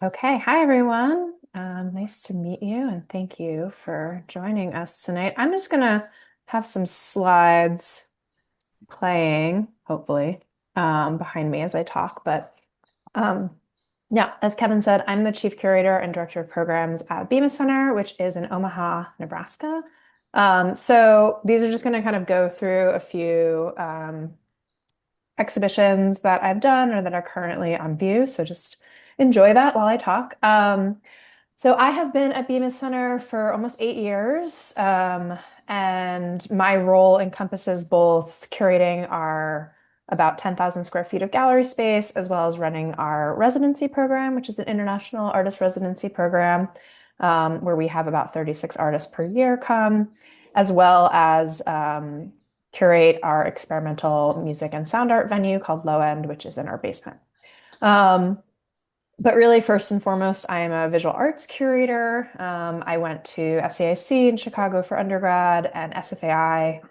Okay, hi everyone. Nice to meet you and thank you for joining us tonight. I'm just gonna have some slides playing, hopefully, behind me as I talk. But um, yeah, as Kevin said, I'm the Chief Curator and Director of Programs at Bemis Center, which is in Omaha, Nebraska. So these are just gonna kind of go through a few exhibitions that I've done or that are currently on view. So just enjoy that while I talk. So I have been at Bemis Center for almost 8 years, and my role encompasses both curating our about 10,000 square feet of gallery space, as well as running our residency program, which is an international artist residency program, where we have about 36 artists per year come, as well as curate our experimental music and sound art venue called Low End, which is in our basement. Um, but really, first and foremost, I am a visual arts curator. I went to SAIC in Chicago for undergrad and SFAI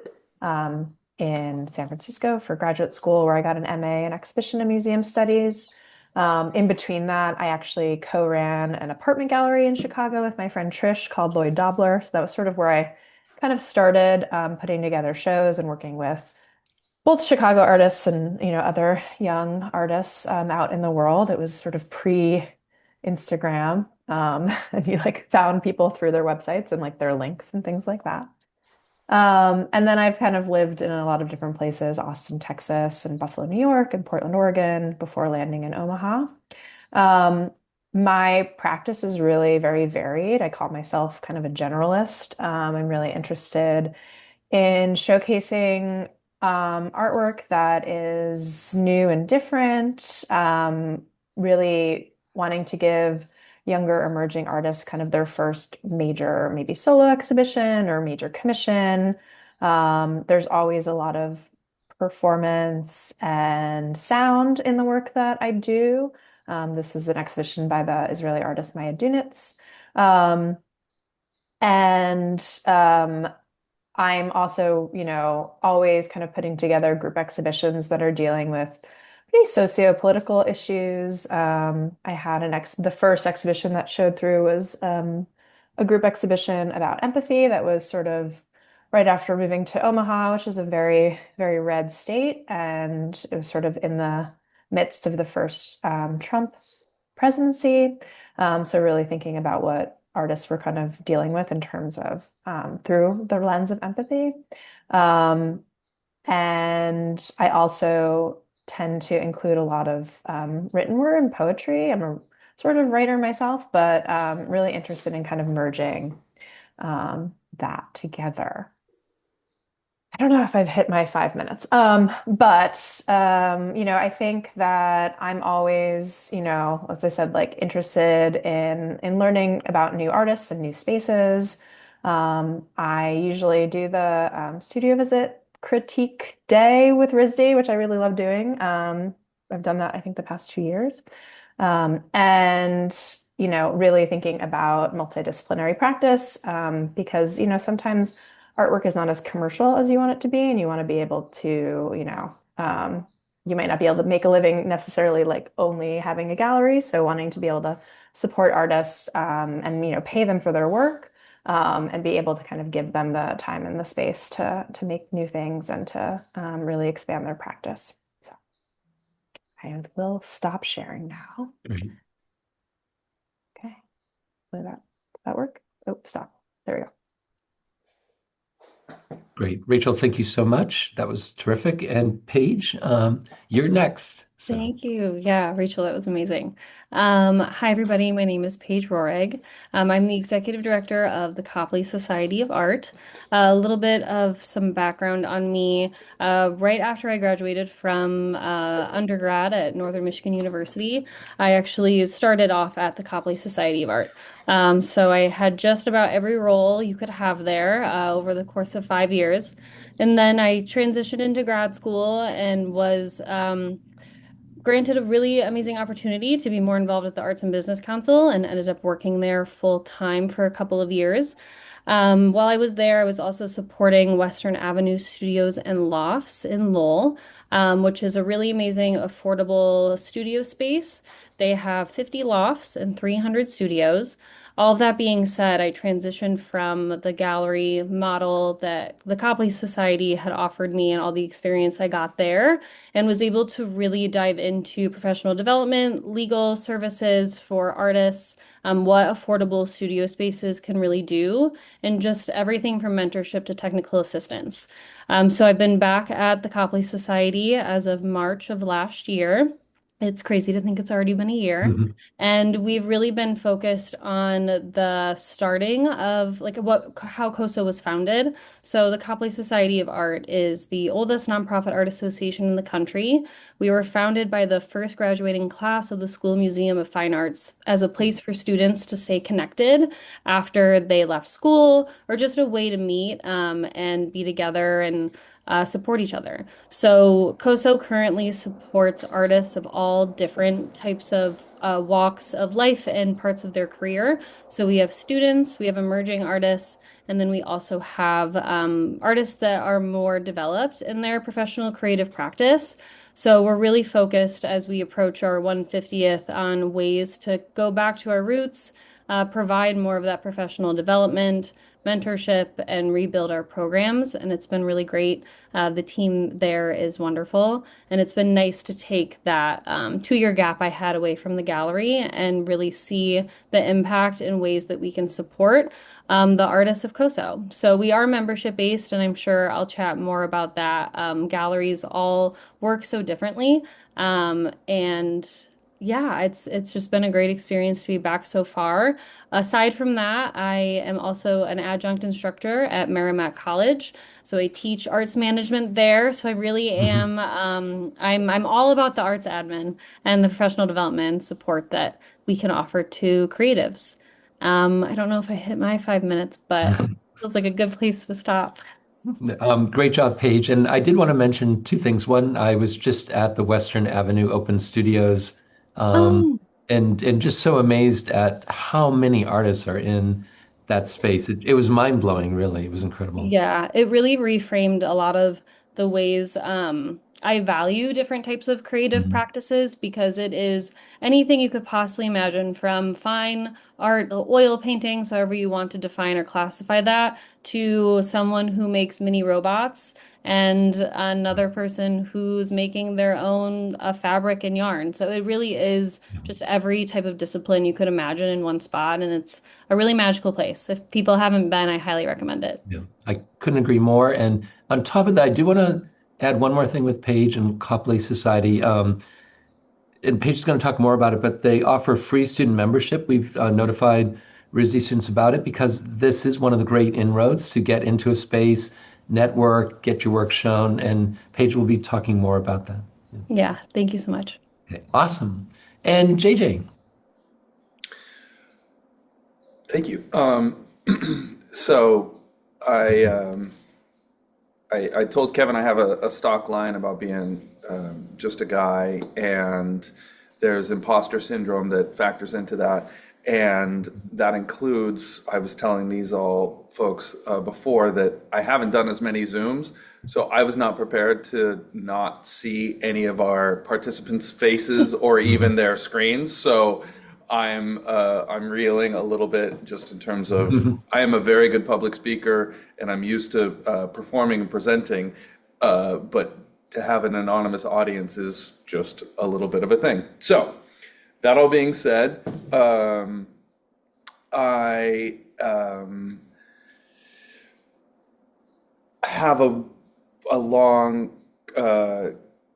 in San Francisco for graduate school, where I got an MA in exhibition and museum studies. In between that, I actually co-ran an apartment gallery in Chicago with my friend Trish called Lloyd Dobler. So that was sort of where I kind of started putting together shows and working with both Chicago artists and other young artists out in the world. It was sort of pre-Instagram, and you like found people through their websites and like their links and things like that. And then I've kind of lived in a lot of different places, Austin, Texas, and Buffalo, New York, and Portland, Oregon, before landing in Omaha. Um, my practice is really very varied. I call myself kind of a generalist. I'm really interested in showcasing artwork that is new and different, really wanting to give younger emerging artists kind of their first major, maybe solo exhibition or major commission. There's always a lot of performance and sound in the work that I do. This is an exhibition by the Israeli artist Maya Dunitz. Um, and I'm also, always kind of putting together group exhibitions that are dealing with pretty socio-political issues. I had the first exhibition that showed through was a group exhibition about empathy that was sort of right after moving to Omaha, which is a very, very red state. And it was sort of in the midst of the first Trump presidency. So really thinking about what artists were kind of dealing with in terms of through the lens of empathy. Um, and I also tend to include a lot of written word and poetry. I'm a sort of writer myself, but really interested in kind of merging that together. I don't know if I've hit my 5 minutes. But I think that I'm always, as I said, like interested in learning about new artists and new spaces. I usually do the studio visit critique day with RISD, which I really love doing. I've done that, I think, the past 2 years. And really thinking about multidisciplinary practice, because, sometimes artwork is not as commercial as you want it to be, and you want to be able to, you might not be able to make a living necessarily like only having a gallery. So wanting to be able to support artists and pay them for their work, and be able to kind of give them the time and the space to make new things and to really expand their practice. So I will stop sharing now. Great. Okay, will that work? Oh, stop. There we go. Great. Rachel, thank you so much. That was terrific. And Paige, you're next. So Thank you. Yeah, Rachel, that was amazing. Hi, everybody. My name is Paige Roehrig. I'm the executive director of the Copley Society of Art. A little bit of some background on me. Right after I graduated from undergrad at Northern Michigan University, I actually started off at the Copley Society of Art. So I had just about every role you could have there over the course of 5 years. And then I transitioned into grad school and was granted a really amazing opportunity to be more involved with the Arts and Business Council and ended up working there full time for a couple of years. While I was there, I was also supporting Western Avenue Studios and Lofts in Lowell, which is a really amazing, affordable studio space. They have 50 lofts and 300 studios. All of that being said, I transitioned from the gallery model that the Copley Society had offered me and all the experience I got there, and was able to really dive into professional development, legal services for artists, what affordable studio spaces can really do, and just everything from mentorship to technical assistance. So I've been back at the Copley Society as of March of last year. It's crazy to think it's already been a year. Mhm. And we've really been focused on the starting of like what how COSO was founded. So the Copley Society of Art is the oldest nonprofit art association in the country. We were founded by the first graduating class of the School Museum of Fine Arts as a place for students to stay connected after they left school, or just a way to meet and be together and support each other. So COSO currently supports artists of all different types of walks of life and parts of their career. So we have students, we have emerging artists, and then we also have artists that are more developed in their professional creative practice. So we're really focused as we approach our 150th on ways to go back to our roots, provide more of that professional development, mentorship, and rebuild our programs. And it's been really great. The team there is wonderful. And it's been nice to take that 2 year gap I had away from the gallery and really see the impact in ways that we can support the artists of COSO. So we are membership based, and I'm sure I'll chat more about that. Galleries all work so differently. And yeah, it's just been a great experience to be back so far. Aside from that, I am also an adjunct instructor at Merrimack College. So I teach arts management there. So I really Mhm. am I'm all about the arts admin and the professional development and support that we can offer to creatives. I don't know if I hit my 5 minutes, but it feels like a good place to stop. Great job, Paige. And I did want to mention two things. One, I was just at the Western Avenue Open Studios, um, Oh, and just so amazed at how many artists are in that space. It was mind-blowing, really. It was incredible. yeah, it really reframed a lot of the ways I value different types of creative Mhm. practices, because it is anything you could possibly imagine, from fine art, oil paintings, however you want to define or classify that, to someone who makes mini robots and another person who's making their own fabric and yarn. So it really is just every type of discipline you could imagine in one spot, and it's a really magical place. If people haven't been, I highly recommend it. Yeah, I couldn't agree more. And on top of that, I do want to add one more thing with Paige and Copley Society. And Paige is going to talk more about it, but they offer free student membership. We've notified RISD students about it because this is one of the great inroads to get into a space, network, get your work shown, and Paige will be talking more about that. Yeah, thank you so much. Okay, awesome. And JJ. Thank you. So I, um, I told Kevin I have a stock line about being just a guy, and there's imposter syndrome that factors into that. And that includes, I was telling these all folks before that I haven't done as many Zooms, so I was not prepared to not see any of our participants' faces or even their screens. So I'm reeling a little bit just in terms of I am a very good public speaker and I'm used to performing and presenting, but to have an anonymous audience is just a little bit of a thing. So that all being said, I have a long,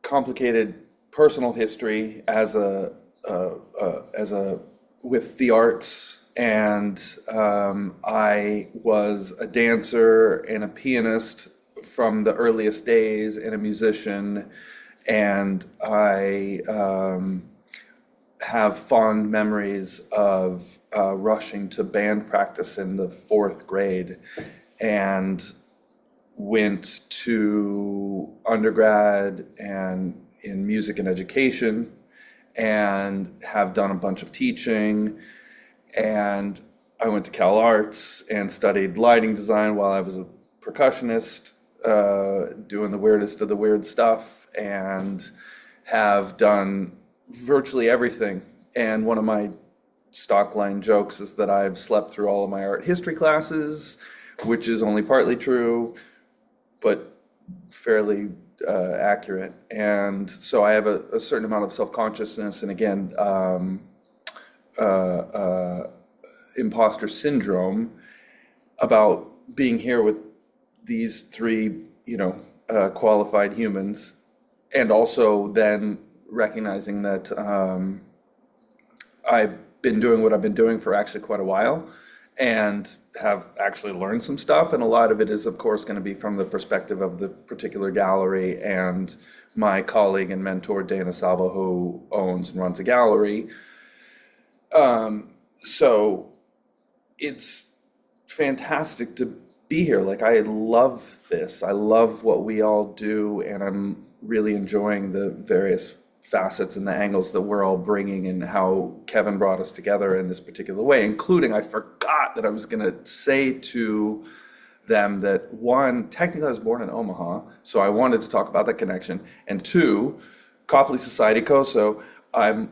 complicated personal history as a with the arts, and I was a dancer and a pianist from the earliest days, and a musician, and I have fond memories of rushing to band practice in the fourth grade, and went to undergrad and in music and education, and have done a bunch of teaching. And I went to Cal Arts and studied lighting design while I was a percussionist, doing the weirdest of the weird stuff, and have done virtually everything. And one of my stock line jokes is that I've slept through all of my art history classes, which is only partly true, but fairly accurate. And so I have a certain amount of self-consciousness and again, uh, uh, imposter syndrome about being here with these three, qualified humans, and also then recognizing that I've been doing what I've been doing for actually quite a while and have actually learned some stuff. And a lot of it is, of course, going to be from the perspective of the particular gallery and my colleague and mentor, Dana Salvo, who owns and runs a gallery. So it's fantastic to be here. Like, I love this. I love what we all do, and I'm really enjoying the various facets and the angles that we're all bringing and how Kevin brought us together in this particular way, including, I forgot that I was going to say to them that one, technically I was born in Omaha, so I wanted to talk about that connection. And two, Copley Society COSO, I'm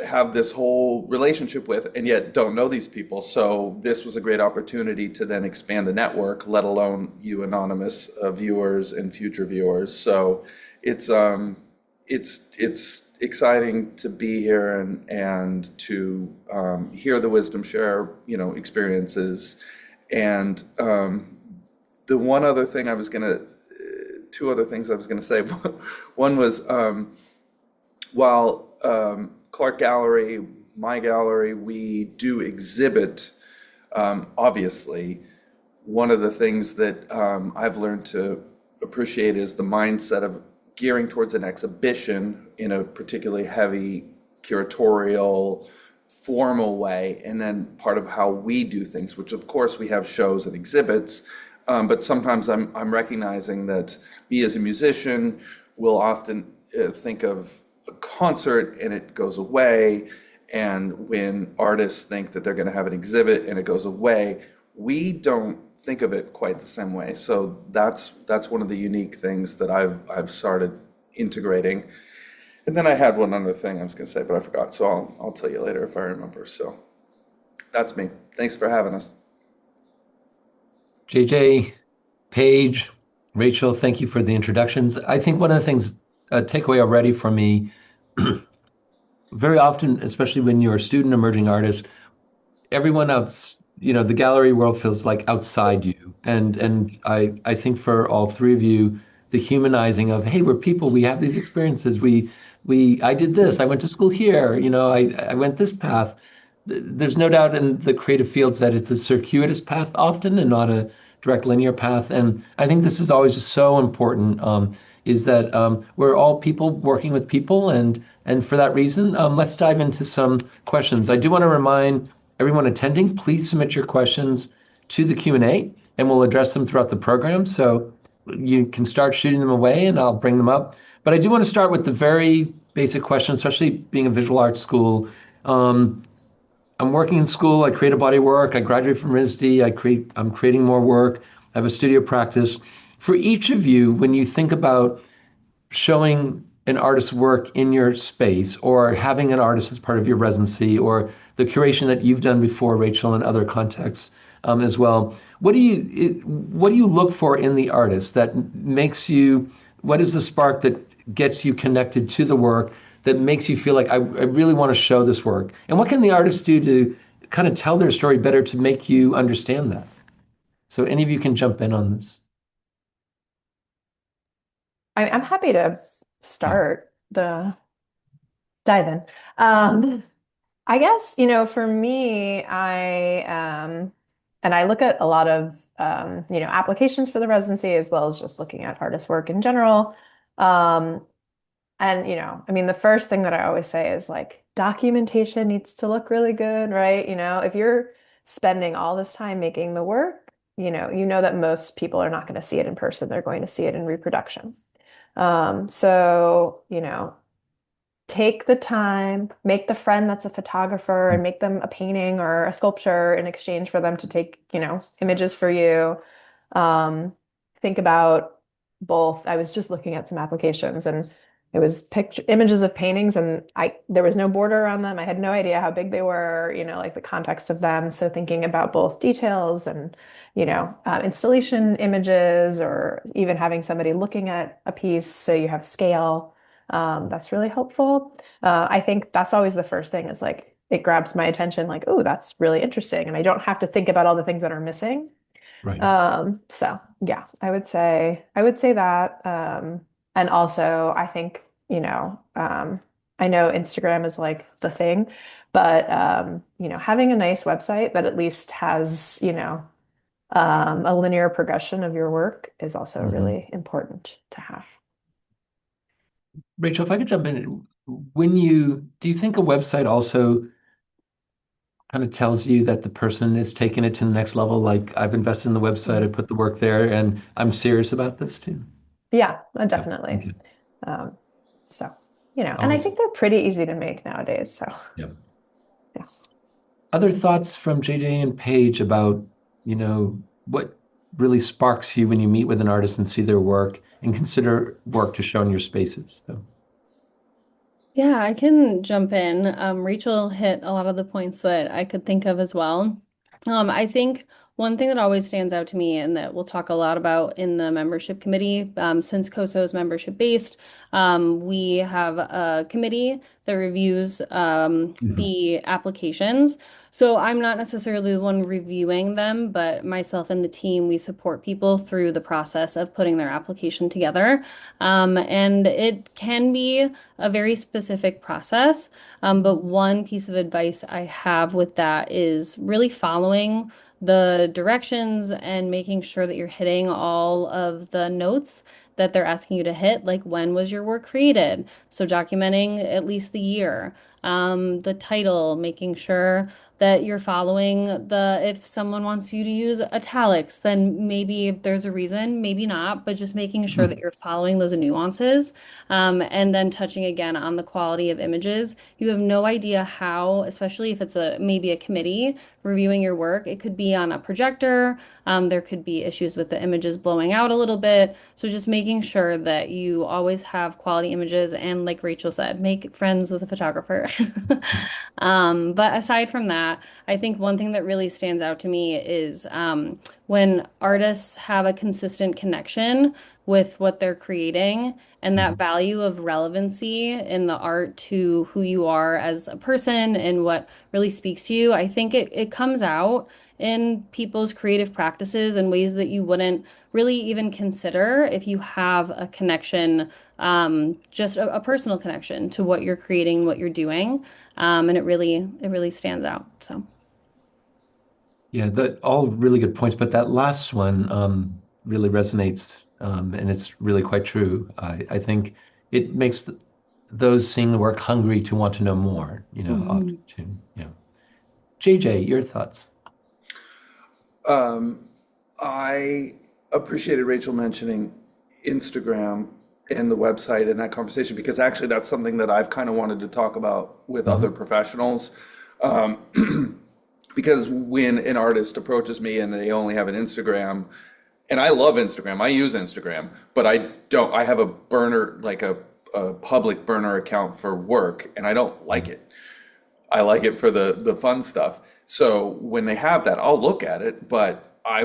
have this whole relationship with and yet don't know these people. So this was a great opportunity to then expand the network, let alone you anonymous viewers and future viewers. So it's exciting to be here and to hear the wisdom share, experiences. And the one other thing I was gonna, two other things I was gonna say. One was while Clark Gallery, my gallery, we do exhibit, obviously. One of the things that I've learned to appreciate is the mindset of gearing towards an exhibition in a particularly heavy curatorial, formal way, and then part of how we do things, which of course we have shows and exhibits, but sometimes I'm recognizing that me as a musician will often think of a concert and it goes away, and when artists think that they're going to have an exhibit and it goes away, we don't think of it quite the same way. So that's one of the unique things that I've started integrating. And then I had one other thing I was going to say, but I forgot. So I'll tell you later if I remember. So that's me. Thanks for having us. JJ, Paige, Rachel, thank you for the introductions. I think one of the things, a takeaway already for me, very often, especially when you're a student emerging artist, everyone else, the gallery world feels like outside you. And I think for all three of you, the humanizing of, hey, we're people, we have these experiences, I did this, I went to school here, I went this path. There's no doubt in the creative fields that it's a circuitous path often and not a direct linear path. And I think this is always just so important, is that we're all people working with people. And for that reason, let's dive into some questions. I do want to remind everyone attending, please submit your questions to the Q&A and we'll address them throughout the program. So you can start shooting them away and I'll bring them up. But I do want to start with the very basic question, especially being a visual arts school. I'm working in school, I create a body of work, I graduate from RISD, I'm creating more work, I have a studio practice. For each of you, when you think about showing an artist's work in your space or having an artist as part of your residency or the curation that you've done before, Rachel, in other contexts as well, what do you look for in the artist that makes you, what is the spark that gets you connected to the work that makes you feel like I really want to show this work? And what can the artist do to kind of tell their story better to make you understand that? So any of you can jump in on this. I'm happy to start the dive in. I guess, for me, and I look at a lot of, applications for the residency as well as just looking at artist work in general. And, the first thing that I always say is like documentation needs to look really good, right? If you're spending all this time making the work, you know that most people are not going to see it in person. They're going to see it in reproduction. So, take the time, make the friend that's a photographer and make them a painting or a sculpture in exchange for them to take, images for you. Think about both. I was just looking at some applications and it was picture images of paintings and there was no border around them. I had no idea how big they were, like the context of them. So thinking about both details and, installation images or even having somebody looking at a piece so you have scale. That's really helpful. I think that's always the first thing is like it grabs my attention, like, oh, that's really interesting. And I don't have to think about all the things that are missing. Right. So yeah, I would say that. And also I think, I know Instagram is like the thing, but having a nice website that at least has, a linear progression of your work is also Mhm. really important to have. Rachel, if I could jump in, do you think a website also kind of tells you that the person is taking it to the next level? Like I've invested in the website, I put the work there, and I'm serious about this too. Yeah, Yep. definitely. Okay. Um, so, and I Always. think they're pretty easy to make nowadays. So, Yep. yeah. Other thoughts from JJ and Paige about, what really sparks you when you meet with an artist and see their work and consider work to show in your spaces? So, Yeah, I can jump in. Rachel hit a lot of the points that I could think of as well. I think one thing that always stands out to me and that we'll talk a lot about in the membership committee, since COSO is membership based, we have a committee that reviews mhm. the applications. So I'm not necessarily the one reviewing them, but myself and the team, we support people through the process of putting their application together. And it can be a very specific process. But one piece of advice I have with that is really following the directions and making sure that you're hitting all of the notes that they're asking you to hit, like when was your work created? So documenting at least the year, the title, making sure that you're following if someone wants you to use italics, then maybe there's a reason, maybe not, but just making sure that Mhm. you're following those nuances. And then touching again on the quality of images. You have no idea how, especially if it's maybe a committee reviewing your work, it could be on a projector. There could be issues with the images blowing out a little bit. So just making sure that you always have quality images and like Rachel said, make friends with a photographer. But aside from that, I think one thing that really stands out to me is when artists have a consistent connection with what they're creating and that Mhm. value of relevancy in the art to who you are as a person and what really speaks to you, I think it comes out in people's creative practices in ways that you wouldn't really even consider if you have a connection, just a personal connection to what you're creating, what you're doing. And it really stands out. So. Yeah, that all really good points, but that last one really resonates, and it's really quite true. I think it makes those seeing the work hungry to want to know more, often Mhm. too. Yeah. JJ, your thoughts? Um, I appreciated Rachel mentioning Instagram and the website and that conversation because actually that's something that I've kind of wanted to talk about with other Hmm. professionals. Because when an artist approaches me and they only have an Instagram, and I love Instagram, I use Instagram, but I have a burner, like a public burner account for work, and I don't like it. I like it for the fun stuff. So when they have that, I'll look at it, but I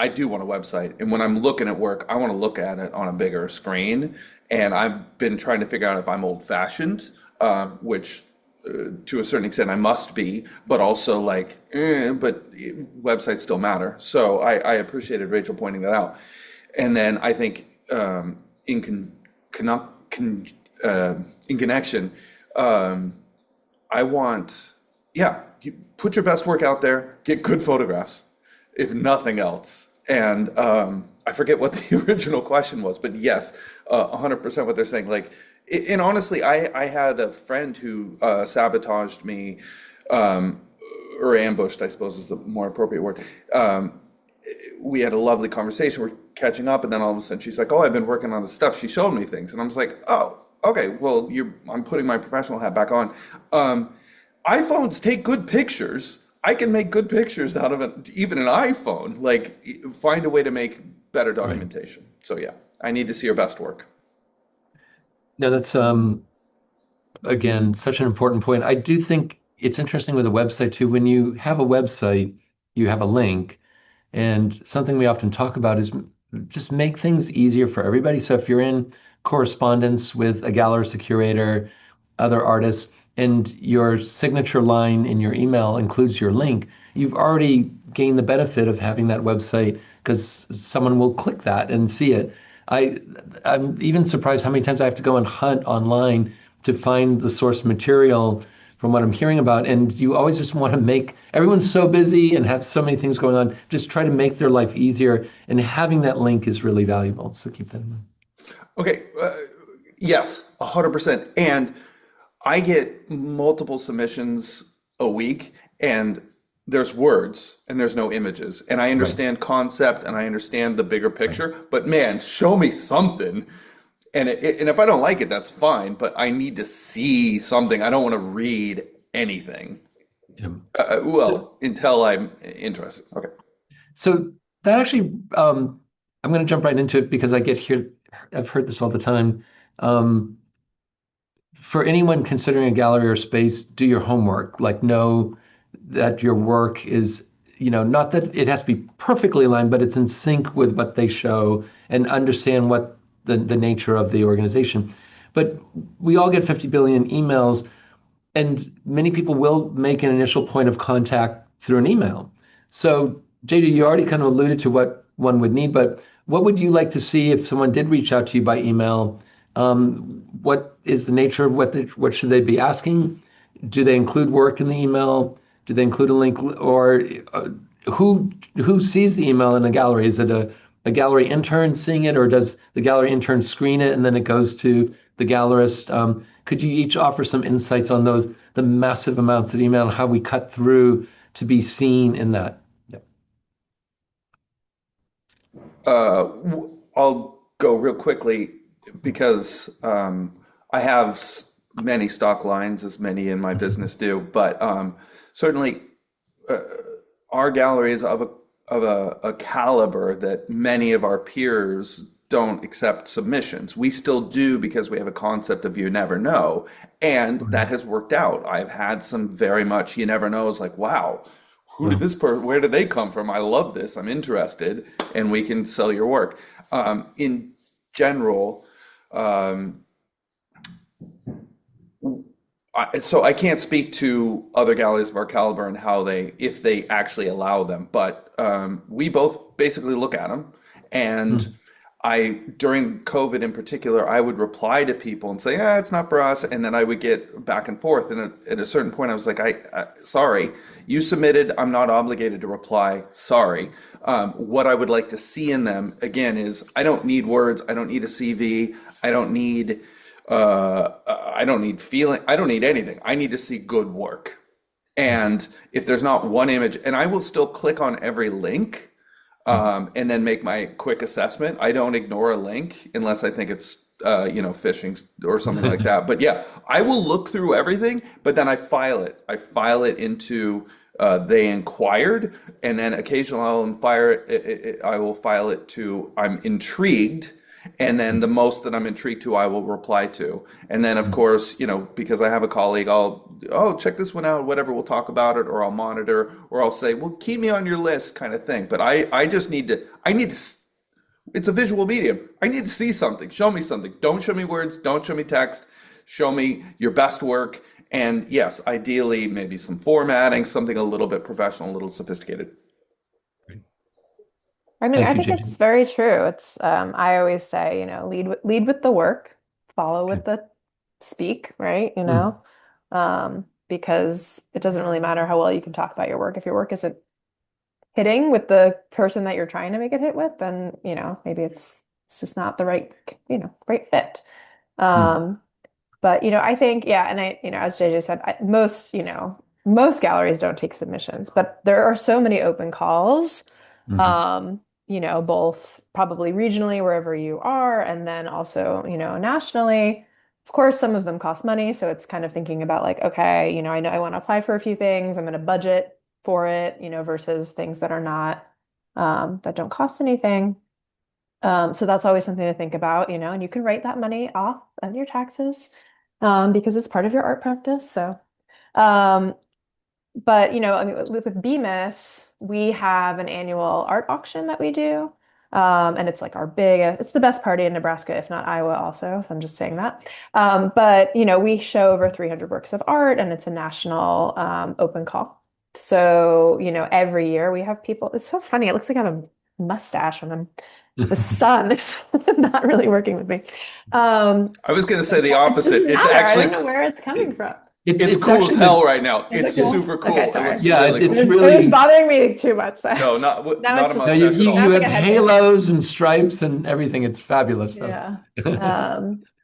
do want a website. And when I'm looking at work, I want to look at it on a bigger screen. And I've been trying to figure out if I'm old-fashioned, which to a certain extent I must be, but also like, but websites still matter. So I appreciated Rachel pointing that out. And then I think in con, con, in connection. Um, I want, yeah, you put your best work out there, get good photographs, if nothing else. And I forget what the original question was, but yes, 100% what they're saying. Like, and honestly, I had a friend who sabotaged me, um, or ambushed, I suppose is the more appropriate word. Um, we had a lovely conversation. We're catching up, and then all of a sudden she's like, "Oh, I've been working on this stuff." She showed me things, and I was like, "Oh, Okay, well, I'm putting my professional hat back on. Um, iPhones take good pictures. I can make good pictures out of it, even an iPhone. Like, find a way to make better Right. documentation. So yeah, I need to see your best work. No, that's again such an important point. I do think it's interesting with a website too. When you have a website, you have a link, and something we often talk about is just make things easier for everybody. So if you're in correspondence with a gallerist, a curator, other artists, and your signature line in your email includes your link, you've already gained the benefit of having that website because someone will click that and see it. I I'm even surprised how many times I have to go and hunt online to find the source material from what I'm hearing about. And you always just want to make everyone's so busy and have so many things going on, just try to make their life easier. And having that link is really valuable. So keep that in mind. Okay, yes, 100%. And I get multiple submissions a week, and there's words and there's no images. And I Right, understand concept and I understand the bigger right. picture, but man, show me something. And if I don't like it, that's fine, but I need to see something. I don't want to read anything. Yeah. So, Well, until I'm interested. Okay. so that actually, I'm going to jump right into it because I get here. I've heard this all the time. Um, for anyone considering a gallery or space, do your homework. Like know that your work is, not that it has to be perfectly aligned, but it's in sync with what they show and understand what the nature of the organization. But we all get 50 billion emails, and many people will make an initial point of contact through an email. So, JJ, you already kind of alluded to what one would need, but what would you like to see if someone did reach out to you by email? What is the nature of what should they be asking? Do they include work in the email? Do they include a link, or who sees the email in a gallery? Is it a gallery intern seeing it, or does the gallery intern screen it and then it goes to the gallerist? Could you each offer some insights on the massive amounts of email and how we cut through to be seen in that? Yeah. I'll go real quickly because I have many stock lines, as many in my business do, but certainly our gallery is of a caliber that many of our peers don't accept submissions. We still do because we have a concept of you never know, and that Right. has worked out. I've had some very much you never know. It's like, wow, Wow. where did they come from? I love this. I'm interested, and we can sell your work. In general, um, so I can't speak to other galleries of our caliber and how if they actually allow them, but we both basically look at them. And Hmm. during COVID in particular, I would reply to people and say, it's not for us. And then I would get back and forth. And at a certain point, I was like, sorry, you submitted. I'm not obligated to reply. Sorry. What I would like to see in them, again, is I don't need words. I don't need a CV. I don't need I don't need feeling. I don't need anything. I need to see good work. And if there's not one image, and I will still click on every link, and then make my quick assessment. I don't ignore a link unless I think it's phishing or something like that. But yeah, I will look through everything, but then I file it. I file it into they inquired, and then occasionally I will file it to I'm intrigued, and then the most that I'm intrigued to, I will reply to. And then, of course, because I have a colleague, check this one out, whatever, we'll talk about it, or I'll monitor, or I'll say, well, keep me on your list kind of thing. But I just it's a visual medium. I need to see something. Show me something. Don't show me words. Don't show me text. Show me your best work. And yes, ideally, maybe some formatting, something a little bit professional, a little sophisticated. I mean, Thank I you, think JJ. it's very true. I always say, lead with the work, follow Okay. with the speak, right? Hmm. Because it doesn't really matter how well you can talk about your work. If your work isn't hitting with the person that you're trying to make it hit with, then, maybe it's just not the right fit. Hmm. Um, but I think, yeah, and as JJ said, most galleries don't take submissions, but there are so many open calls, Hmm. um, both probably regionally wherever you are, and then also, nationally. Of course, some of them cost money, so it's kind of thinking about like, okay, I know I want to apply for a few things. I'm going to budget for it, versus things that are not that don't cost anything. So that's always something to think about, and you can write that money off of your taxes because it's part of your art practice. So, um, but I mean, with Bemis, we have an annual art auction that we do. And it's like it's the best party in Nebraska, if not Iowa also. So I'm just saying that. But we show over 300 works of art and it's a national open call. So, every year we have people. It's so funny. It looks like I have a mustache when the sun is not really working with me. I was going to say the It opposite. doesn't It's matter. I actually don't know where it's coming from. it's cool as actually hell right now. Is It's it cool? super cool. Okay, It sorry. looks Yeah, really it's cool. It was really bothering me too much. So No, now not it's a just no, you mustache at you, now all. you it's like have a headband. halos and stripes and everything. It's fabulous. So. Yeah.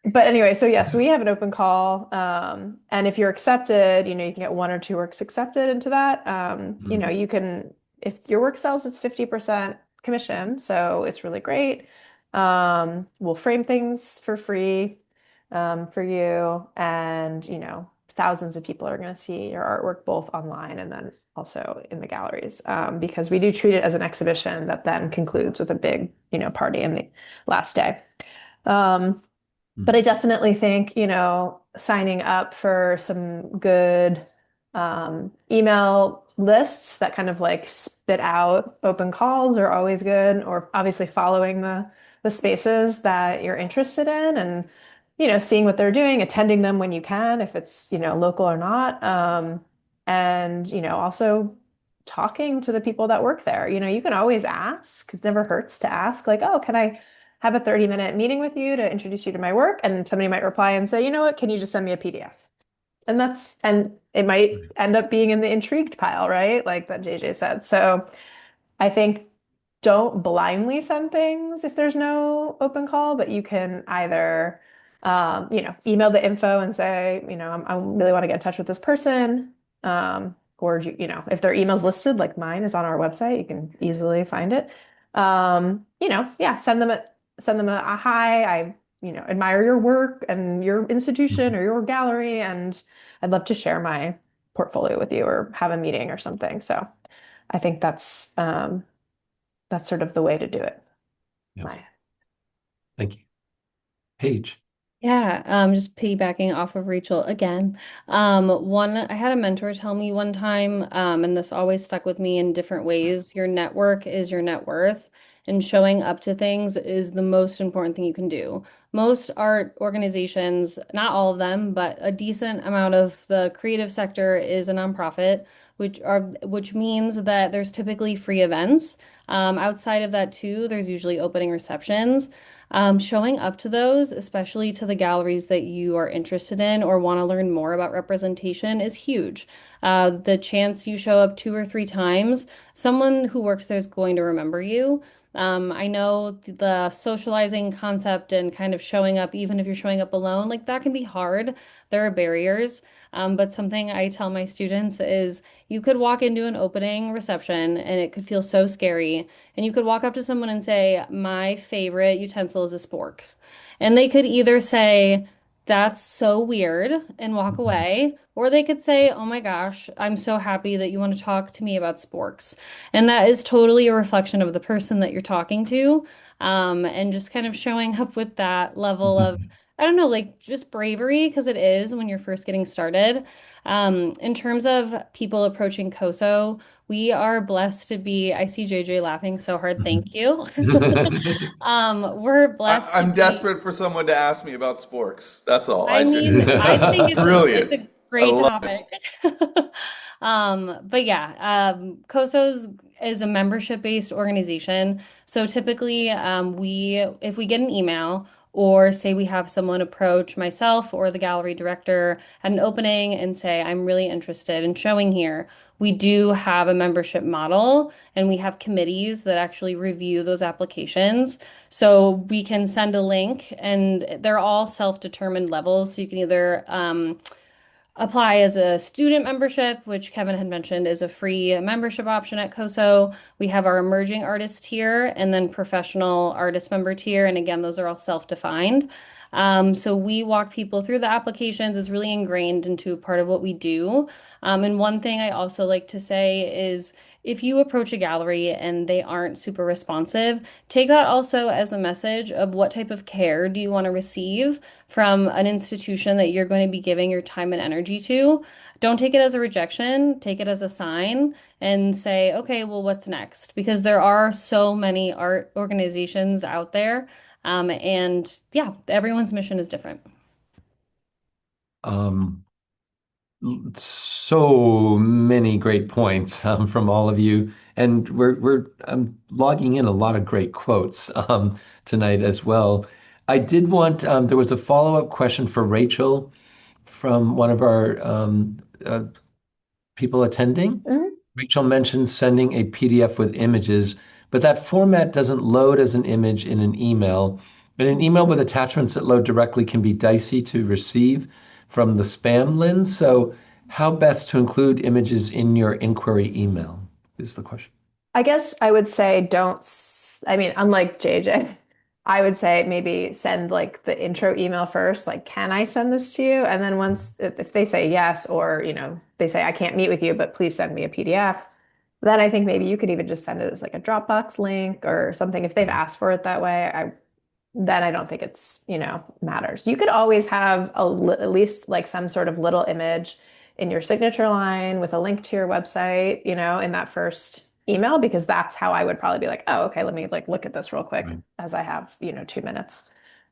But anyway, so yes, we have an open call. And if you're accepted, you can get one or two works accepted into that. Mm. You can, if your work sells, it's 50% commission. So it's really great. We'll frame things for free, for you. And, thousands of people are going to see your artwork both online and then also in the galleries, because we do treat it as an exhibition that then concludes with a big, party in the last day. Um, but I definitely think, signing up for some good email lists that kind of like spit out open calls are always good, or obviously following the spaces that you're interested in and, seeing what they're doing, attending them when you can, if it's, local or not. And, also talking to the people that work there. You can always ask. It never hurts to ask, like, oh, can I have a 30-minute meeting with you to introduce you to my work? And somebody might reply and say, you know what, can you just send me a PDF? And it might end up being in the intrigued pile, right? Like that JJ said. So I think don't blindly send things if there's no open call, but you can either, email the info and say, I really want to get in touch with this person. Or, if their email's listed, like mine is on our website, you can easily find it. Yeah, send them a hi. I, admire your work and your institution or your gallery, and I'd love to share my portfolio with you or have a meeting or something. So I think that's sort of the way to do it. Yes. My Thank you. Paige. Yeah, just piggybacking off of Rachel again. I had a mentor tell me one time, and this always stuck with me in different ways. Your network is your net worth, and showing up to things is the most important thing you can do. Most art organizations, not all of them, but a decent amount of the creative sector is a nonprofit, which means that there's typically free events. Outside of that too, there's usually opening receptions. Showing up to those, especially to the galleries that you are interested in or want to learn more about representation, is huge. The chance you show up two or three times, someone who works there is going to remember you. I know the socializing concept and kind of showing up, even if you're showing up alone, like that can be hard. There are barriers. But something I tell my students is you could walk into an opening reception and it could feel so scary. And you could walk up to someone and say, my favorite utensil is a spork. And they could either say, that's so weird and walk away, or they could say, oh my gosh, I'm so happy that you want to talk to me about sporks. And that is totally a reflection of the person that you're talking to. And just kind of showing up with that level of, I don't know, like just bravery, because it is when you're first getting started. In terms of people approaching COSO, we are blessed to be, I see JJ laughing so hard, thank you. We're blessed to I'm be, desperate for someone to ask me about sporks. That's all. I mean, I think it's Brilliant. a I great love. topic. But yeah, COSO's is a membership-based organization. So typically, if we get an email or say we have someone approach myself or the gallery director at an opening and say, I'm really interested in showing here, we do have a membership model and we have committees that actually review those applications. So we can send a link and they're all self-determined levels. So you can either apply as a student membership, which Kevin had mentioned is a free membership option at COSO. We have our emerging artist tier and then professional artist member tier. And again, those are all self-defined. So we walk people through the applications. It's really ingrained into part of what we do. And one thing I also like to say is if you approach a gallery and they aren't super responsive, take that also as a message of what type of care do you want to receive from an institution that you're going to be giving your time and energy to. Don't take it as a rejection, take it as a sign and say, okay, well, what's next? Because there are so many art organizations out there. And yeah, everyone's mission is different. Um, so many great points from all of you, and we're logging in a lot of great quotes tonight as well. I did want there was a follow-up question for Rachel from one of our people attending. Mhm. Rachel mentioned sending a PDF with images, but that format doesn't load as an image in an email. And an email with attachments that load directly can be dicey to receive from the spam lens. So, how best to include images in your inquiry email is the question. I guess I would say I mean, unlike JJ, I would say maybe send like the intro email first, like, can I send this to you? And then once, if they say yes, or, they say, I can't meet with you, but please send me a PDF, then I think maybe you could even just send it as like a Dropbox link or something. If they've asked for it that way, then I don't think it's, matters. You could always have at least like some sort of little image in your signature line with a link to your website, in that first email, because that's how I would probably be like, oh, okay, let me like look at this real quick Right. as I have, 2 minutes.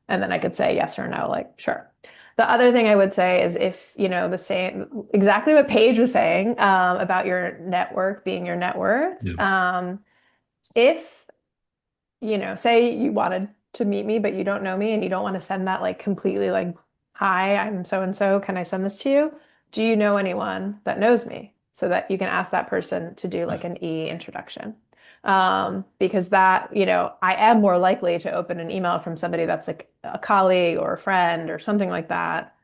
And then I could say yes or no, like, sure. The other thing I would say is if, the same, exactly what Paige was saying about your network being your net worth. Yeah. If say you wanted to meet me, but you don't know me and you don't want to send that like completely like, hi, I'm so and so. Can I send this to you? Do you know anyone that knows me? So that you can ask that person to do like an e-introduction. Because that, I am more likely to open an email from somebody that's like a colleague or a friend or something like that.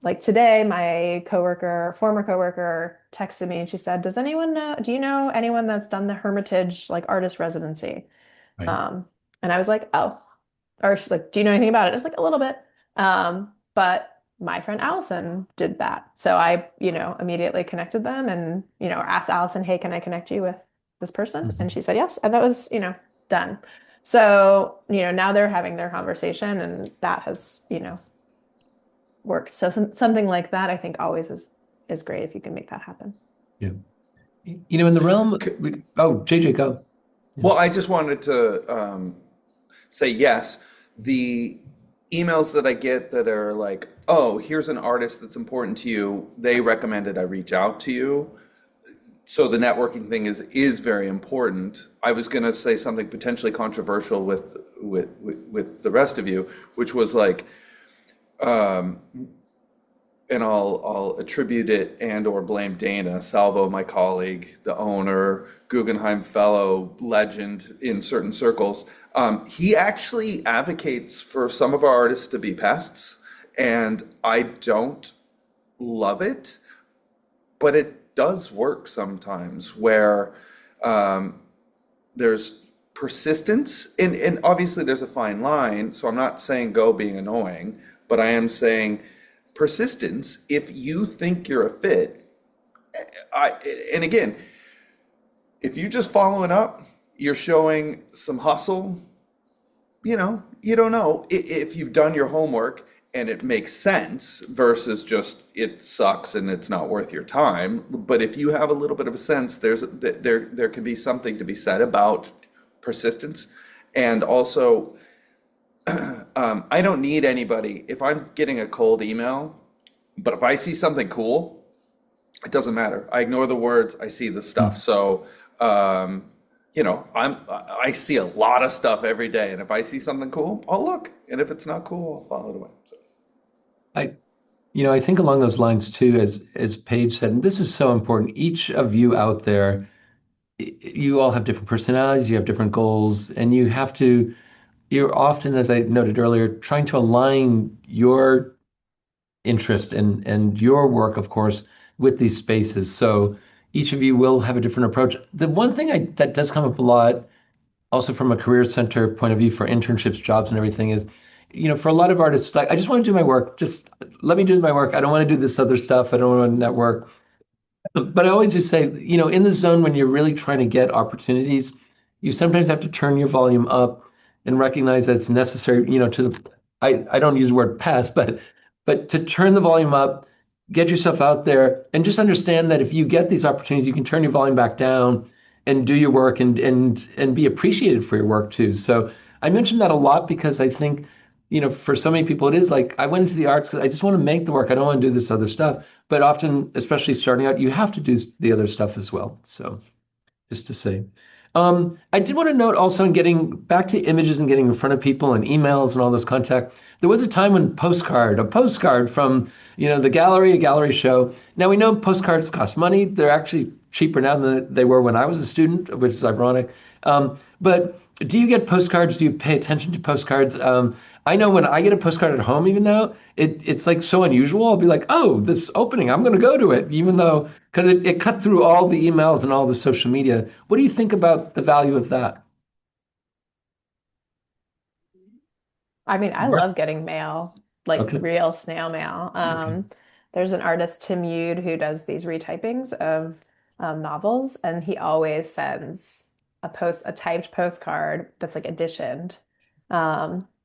Like today, my former coworker texted me and she said, do you know anyone that's done the Hermitage like artist residency? Right. Um, and I was like, oh, or she's like, do you know anything about it? It's like a little bit. But my friend Allison did that. So I, immediately connected them and, asked Allison, hey, can I connect you with this person? Mhm. And she said yes. And that was, done. So, now they're having their conversation and that has, worked. So something like that, I think always is great if you can make that happen. Yeah. In the realm, oh, JJ, go. Yeah. Well, I just wanted to say yes. The emails that I get that are like, oh, here's an artist that's important to you. They recommended I reach out to you. So the networking thing is very important. I was going to say something potentially controversial with the rest of you, which was like, um, and I'll attribute it and or blame Dana Salvo, my colleague, the owner, Guggenheim Fellow, legend in certain circles. He actually advocates for some of our artists to be pests, and I don't love it, but it does work sometimes where um, there's persistence, and obviously there's a fine line. So I'm not saying go being annoying, but I am saying persistence if you think you're a fit. I and again, if you're just following up, you're showing some hustle. You don't know if you've done your homework and it makes sense versus just it sucks and it's not worth your time. But if you have a little bit of a sense, there can be something to be said about persistence. And also, I don't need anybody. If I'm getting a cold email, but if I see something cool, it doesn't matter. I ignore the words. I see the stuff. Mm. So, I see a lot of stuff every day, and if I see something cool, I'll look. And if it's not cool, I'll file it away. So, I, I think along those lines too, as Paige said, and this is so important. Each of you out there, you all have different personalities, you have different goals, and you're often, as I noted earlier, trying to align your interest and your work, of course, with these spaces. So each of you will have a different approach. The one thing that does come up a lot, also from a career center point of view for internships, jobs, and everything, is, for a lot of artists, like, I just want to do my work. Just let me do my work. I don't want to do this other stuff. I don't want to network. But I always just say, in the zone when you're really trying to get opportunities, you sometimes have to turn your volume up and recognize that it's necessary, I don't use the word pass, but to turn the volume up, get yourself out there, and just understand that if you get these opportunities, you can turn your volume back down and do your work and be appreciated for your work too. So I mentioned that a lot because I think, for so many people, it is like, I went into the arts because I just want to make the work. I don't want to do this other stuff. But often, especially starting out, you have to do the other stuff as well. So just to say. I did want to note also, in getting back to images and getting in front of people and emails and all this contact, there was a time when a postcard from, the gallery, a gallery show. Now we know postcards cost money. They're actually cheaper now than they were when I was a student, which is ironic. But do you get postcards? Do you pay attention to postcards? I know when I get a postcard at home, even now, it's like so unusual. I'll be like, oh, this opening, I'm going to go to it, even though, because it cut through all the emails and all the social media. What do you think about the value of that? I mean, I love Yes. getting mail, like Okay. real snail mail. Okay. There's an artist, Tim Yude, who does these retypings of novels, and he always sends a typed postcard that's like editioned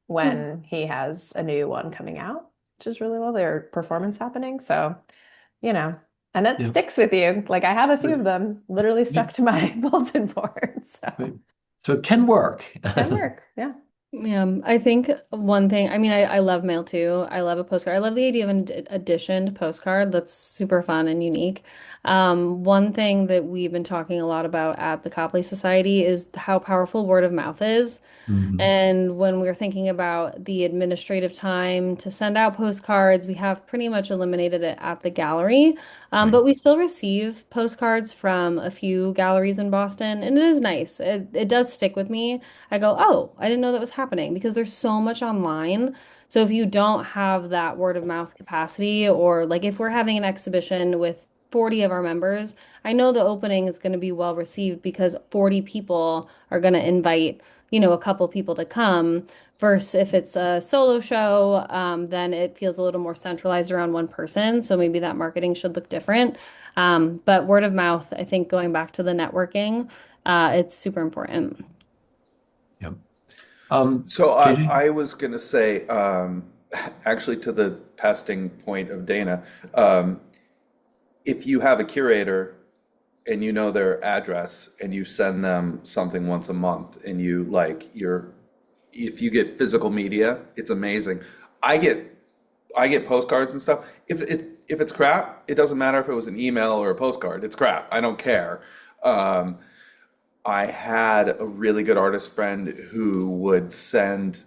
when he has a new one coming out, which is really lovely, or performance happening. So, you know, and it Yeah. sticks with you. Like I have a few Right. of them literally stuck to my bulletin board. So Right. So it can work. can work. Yeah. Yeah, I think one thing, I mean, I love mail too. I love a postcard. I love the idea of an editioned postcard. That's super fun and unique. One thing that we've been talking a lot about at the Copley Society is how powerful word of mouth is. Mhm. And when we're thinking about the administrative time to send out postcards, we have pretty much eliminated it at the gallery. Right. But we still receive postcards from a few galleries in Boston, and it is nice. It does stick with me. I go, oh, I didn't know that was happening because there's so much online. So if you don't have that word of mouth capacity, or like if we're having an exhibition with 40 of our members, I know the opening is going to be well received because 40 people are going to invite, a couple people to come. Versus if it's a solo show, then it feels a little more centralized around one person. So maybe that marketing should look different. But word of mouth, I think going back to the networking, it's super important. Yeah. So JJ? I was going to say, actually, to the pesting point of Dana, um, if you have a curator and you know their address and you send them something once a month and if you get physical media, it's amazing. I get I get postcards and stuff. If it's crap, it doesn't matter if it was an email or a postcard. It's crap. I don't care. Um, I had a really good artist friend who would send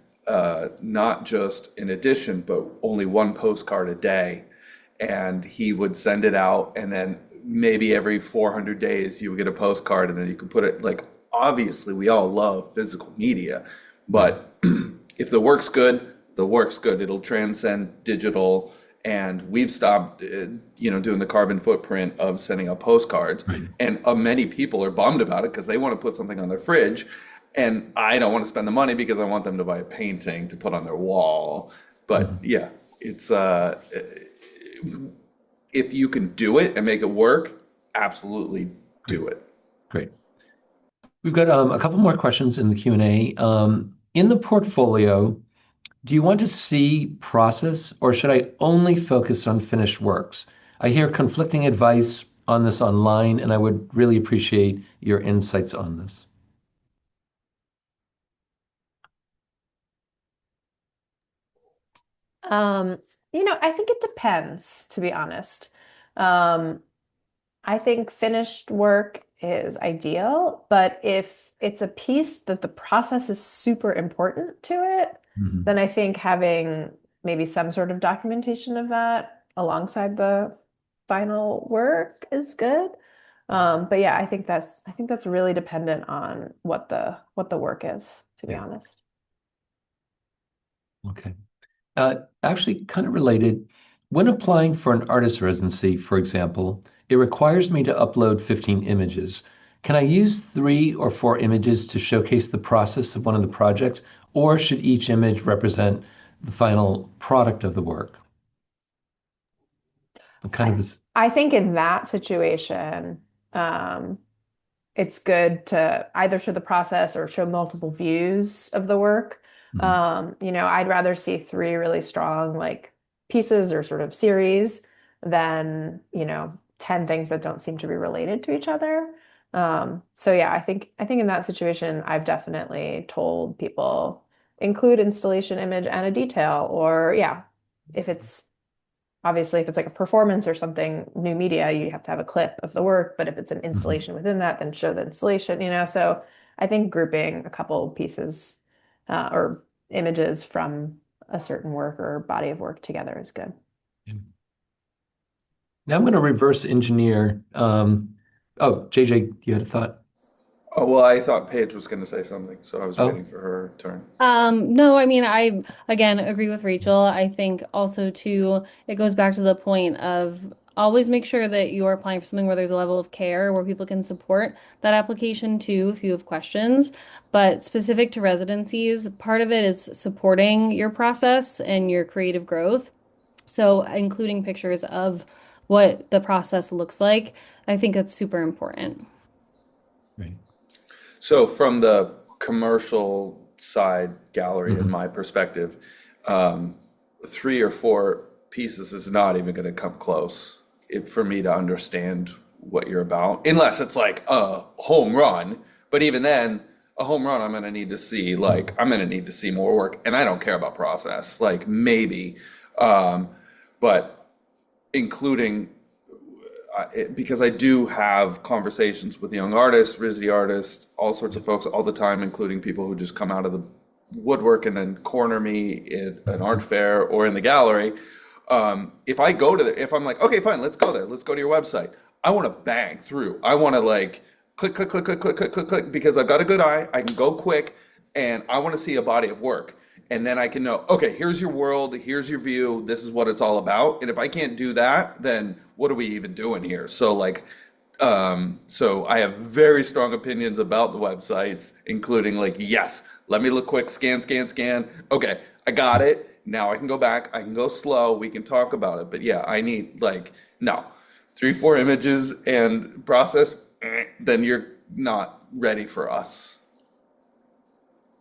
not just an edition, but only one postcard a day. And he would send it out, and then maybe every 400 days you would get a postcard, and then you could put it like, obviously, we all love physical media, Right. but if the work's good, the work's good. It'll transcend digital. And we've stopped, doing the carbon footprint of sending out postcards. Right. And many people are bummed about it because they want to put something on their fridge, and I don't want to spend the money because I want them to buy a painting to put on their wall. But Mhm. yeah, it's if you can do it and make it work, absolutely Great. do it. Great. We've got a couple more questions in the Q&A. In the portfolio, do you want to see process, or should I only focus on finished works? I hear conflicting advice on this online, and I would really appreciate your insights on this. Um, I think it depends, to be honest. Um, I think finished work is ideal, but if it's a piece that the process is super important to it, Mhm. then I think having maybe some sort of documentation of that alongside the final work is good. But yeah, I think that's really dependent on what the work is, to be Yeah. honest. Okay. Actually, kind of related. When applying for an artist residency, for example, it requires me to upload 15 images. Can I use 3 or 4 images to showcase the process of one of the projects, or should each image represent the final product of the work? Kind I, of this. I think in that situation, um, it's good to either show the process or show multiple views of the work. Mhm. I'd rather see three really strong like pieces or sort of series than, 10 things that don't seem to be related to each other. So yeah, I think in that situation, I've definitely told people include installation image and a detail, or yeah, if it's obviously, if it's like a performance or something, new media, you have to have a clip of the work. But if it's an Mhm. installation within that, then show the installation. So I think grouping a couple pieces or images from a certain work or body of work together is good. Yeah. Now I'm going to reverse engineer. Oh, JJ, you had a thought? Oh, well, I thought Paige was going to say something, so I was Oh, waiting for her turn. No, I mean, I again agree with Rachel. I think also too, it goes back to the point of always make sure that you are applying for something where there's a level of care where people can support that application too if you have questions. But specific to residencies, part of it is supporting your process and your creative growth. So including pictures of what the process looks like, I think that's super important. right. So, from the commercial side gallery, in Mhm. my perspective, um, 3 or 4 pieces is not even going to come close for me to understand what you're about, unless it's like a home run. But even then, a home run, I'm going to need to see I'm going to need to see more work, and I don't care about process. Like maybe, um, but including because I do have conversations with young artists, RISD artists, all sorts of folks all the time, including people who just come out of the woodwork and then corner me in an art fair or in the gallery. If I go to if I'm like, okay, fine, let's go there. Let's go to your website. I want to bang through. I want to like click, click, click, click, click, click, click, click, because I've got a good eye. I can go quick, and I want to see a body of work. And then I can know, okay, here's your world, here's your view, this is what it's all about. And if I can't do that, then what are we even doing here? So I have very strong opinions about the websites, including like, yes, let me look quick, scan, scan, scan. Okay, I got it. Now I can go back, I can go slow, we can talk about it. But yeah, I need like, no, 3, 4 images and process, then you're not ready for us.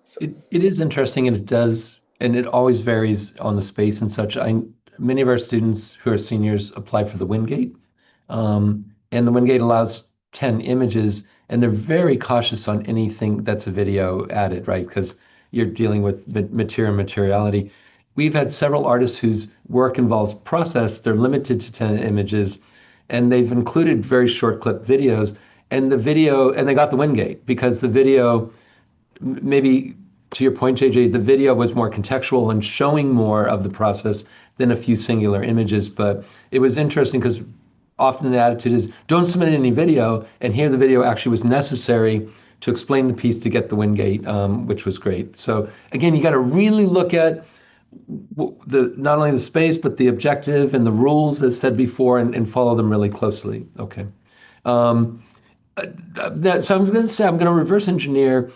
So, It is interesting, and it does, and it always varies on the space and such. Many of our students who are seniors apply for the Wingate, and the Wingate allows 10 images, and they're very cautious on anything that's a video added, right? Because you're dealing with material and materiality. We've had several artists whose work involves process. They're limited to 10 images, and they've included very short clip videos. And they got the Wingate because the video maybe to your point, JJ, the video was more contextual and showing more of the process than a few singular images. But it was interesting because often the attitude is don't submit any video. And here the video actually was necessary to explain the piece to get the Wingate, which was great. So again, you got to really look at the not only the space, but the objective and the rules as said before and follow them really closely. Okay. Um, so I'm going to say I'm going to reverse engineer.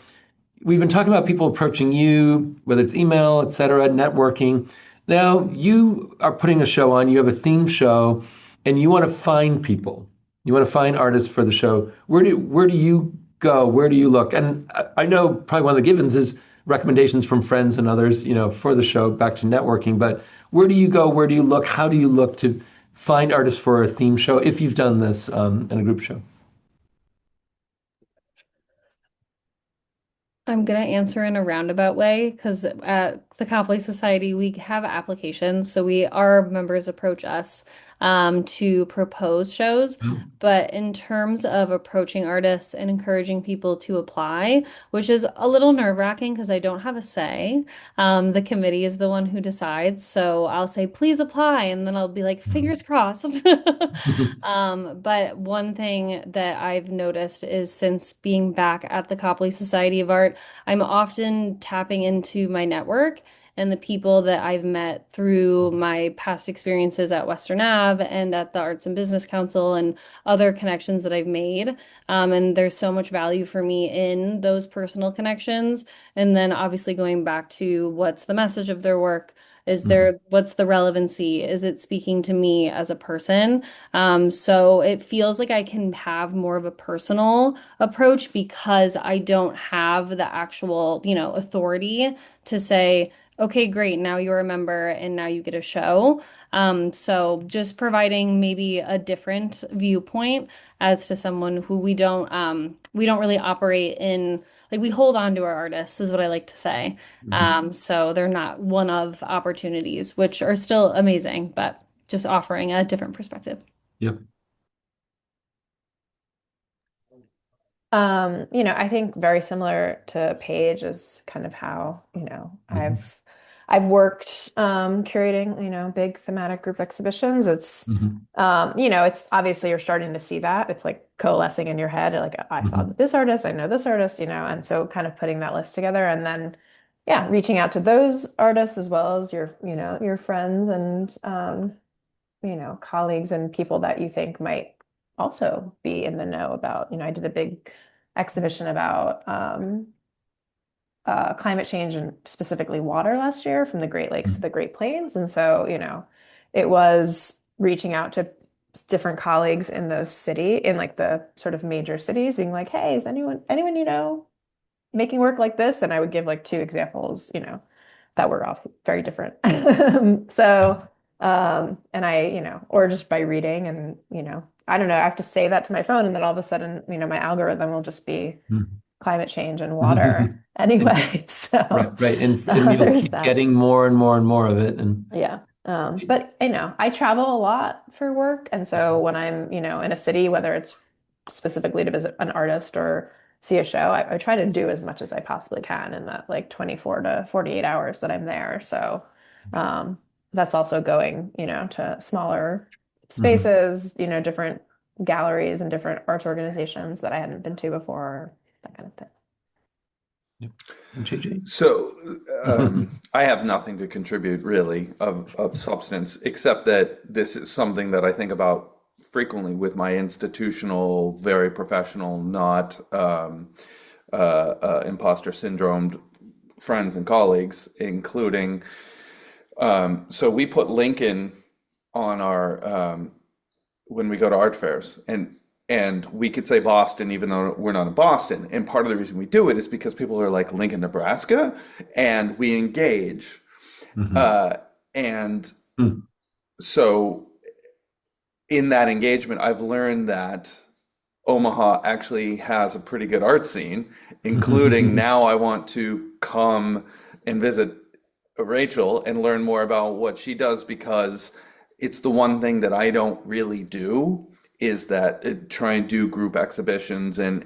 We've been talking about people approaching you, whether it's email, et cetera, networking. Now you are putting a show on, you have a theme show, and you want to find people. You want to find artists for the show. Where do you go? Where do you look? And I know probably one of the givens is recommendations from friends and others, for the show, back to networking. But where do you go? Where do you look? How do you look to find artists for a theme show if you've done this in a group show? I'm gonna answer in a roundabout way because at the Copley Society we have applications, so our members approach us to propose shows. But in terms of approaching artists and encouraging people to apply, which is a little nerve-wracking because I don't have a say, the committee is the one who decides. So I'll say, please apply, and then I'll be like, fingers crossed. But one thing that I've noticed is since being back at the Copley Society of Art, I'm often tapping into my network and the people that I've met through my past experiences at Western Ave and at the Arts and Business Council and other connections that I've made. And there's so much value for me in those personal connections. And then obviously going back to what's the message of their work? What's the relevancy? Is it speaking to me as a person? So it feels like I can have more of a personal approach because I don't have the actual, authority to say, okay, great, now you're a member and now you get a show. So just providing maybe a different viewpoint as to someone who we don't really operate in, like we hold on to our artists is what I like to say. So they're not one of opportunities, which are still amazing, but just offering a different perspective. Yep. I think very similar to Paige is kind of how, I've worked curating, big thematic group exhibitions. It's obviously you're starting to see that. It's like coalescing in your head. Like I saw this artist, I know this artist, and so kind of putting that list together and then yeah, reaching out to those artists as well as your friends and colleagues and people that you think might also be in the know about, I did a big exhibition about climate change and specifically water last year from the Great Lakes to the Great Plains. And so, it was reaching out to different colleagues in in like the sort of major cities, being like, hey, is anyone making work like this? And I would give like two examples, that were all very different. So, and or just by reading and, I don't know, I have to say that to my phone and then all of a sudden, my algorithm will just be climate change and water anyway. So, right. And you'll there's keep that. getting more and more and more of it. And Yeah. But I travel a lot for work. And so when I'm, in a city, whether it's specifically to visit an artist or see a show, I try to do as much as I possibly can in that like 24 to 48 hours that I'm there. So that's also going, to smaller spaces, different galleries and different arts organizations that I hadn't been to before, that kind of thing. Yep. And JJ? So I have nothing to contribute really of substance, except that this is something that I think about frequently with my institutional, very professional, not imposter syndromed friends and colleagues, including, so we put Lincoln on our, when we go to art fairs, and we could say Boston, even though we're not in Boston. And part of the reason we do it is because people are like Lincoln, Nebraska, and we engage. And so in that engagement, I've learned that Omaha actually has a pretty good art scene, including now I want to come and visit Rachel and learn more about what she does, because it's the one thing that I don't really do, is that try and do group exhibitions, and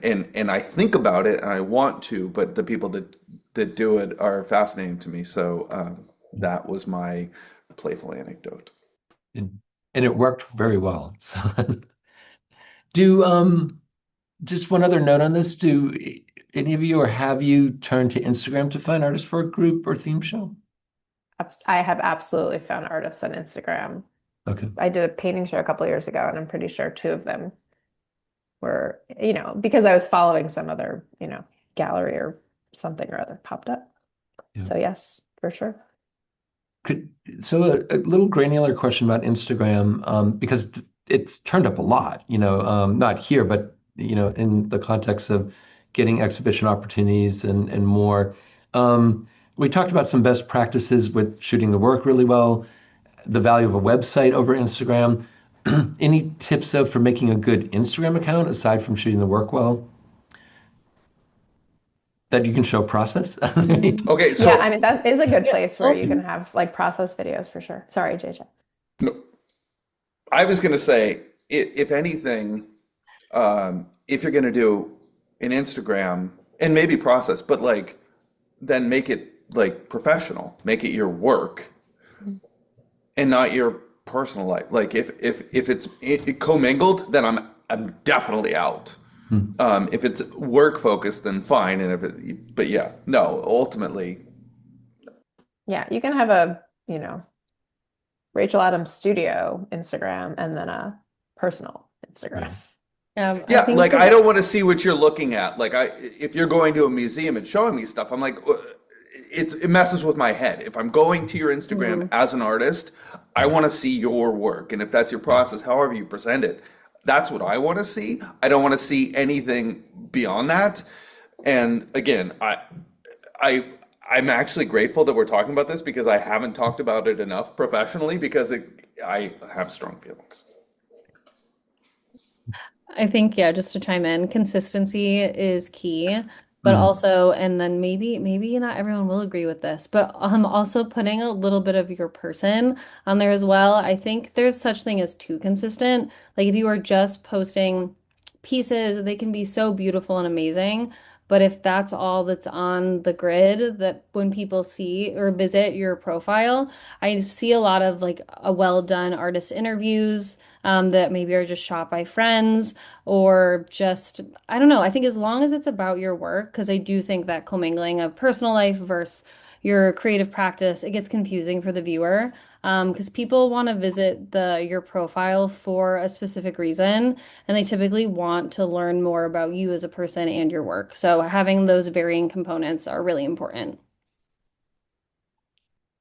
I think about it and I want to, but the people that do it are fascinating to me. So that was my playful anecdote. And it worked very well. So do just one other note on this. Do any of you or have you turned to Instagram to find artists for a group or theme show? I have absolutely found artists on Instagram. Okay. I did a painting show a couple of years ago, and I'm pretty sure two of them were, because I was following some other, gallery or something or other popped up. Yeah. So yes, for sure. So a little granular question about Instagram, because it's turned up a lot, not here, but, in the context of getting exhibition opportunities and more. We talked about some best practices with shooting the work really well, the value of a website over Instagram. Any tips though for making a good Instagram account aside from shooting the work well that you can show process? Okay, so Yeah, I mean, that is a good place where you can have like process videos for sure. Sorry, JJ. no, I was going to say, if anything, if you're going to do an Instagram and maybe process, but like then make it like professional, make it your work and not your personal life. Like if it's commingled, then I'm definitely out. If it's work focused, then fine. And but yeah, no, ultimately. Yeah, you can have a, Rachel Adams Studio Instagram and then a personal Instagram. Right. I Yeah, think like I don't want to see what you're looking at. Like if you're going to a museum and showing me stuff, I'm like, it messes with my head. If I'm going to your Instagram Mhm. as an artist, I want to see your work, and if that's your process, however you present it, that's what I want to see. I don't want to see anything beyond that. And again, I, I'm actually grateful that we're talking about this because I haven't talked about it enough professionally because I have strong feelings. I think, yeah, just to chime in, consistency is key, but Mm. also, and then maybe not everyone will agree with this, but also putting a little bit of your person on there as well. I think there's such thing as too consistent. Like if you are just posting pieces, they can be so beautiful and amazing. But if that's all that's on the grid, that when people see or visit your profile, I see a lot of like a well done artist interviews that maybe are just shot by friends or just, I don't know. I think as long as it's about your work, because I do think that commingling of personal life versus your creative practice, it gets confusing for the viewer. Because people want to visit your profile for a specific reason, and they typically want to learn more about you as a person and your work. So having those varying components are really important.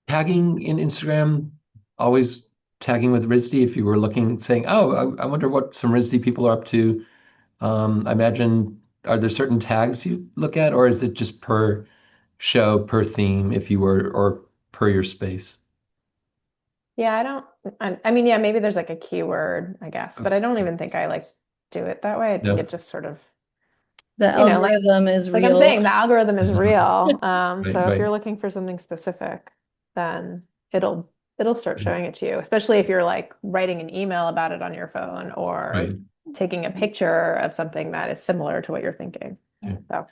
Tagging in Instagram, always tagging with RISD if you were looking, saying, "Oh, I wonder what some RISD people are up to." I imagine, are there certain tags you look at, or is it just per show, per theme, if you were, or per your space? Yeah, I don't, I mean, yeah, maybe there's like a keyword, I guess, but I don't Okay. even think I like do it that way. I think it No. just sort of, The you know, like algorithm is like I'm real. saying, the algorithm is real. Right, So if right, you're looking for something specific, then it'll start showing it to you, especially if you're like writing an email about it on your phone or right. taking a picture of something that is similar to what you're thinking. Yeah. So,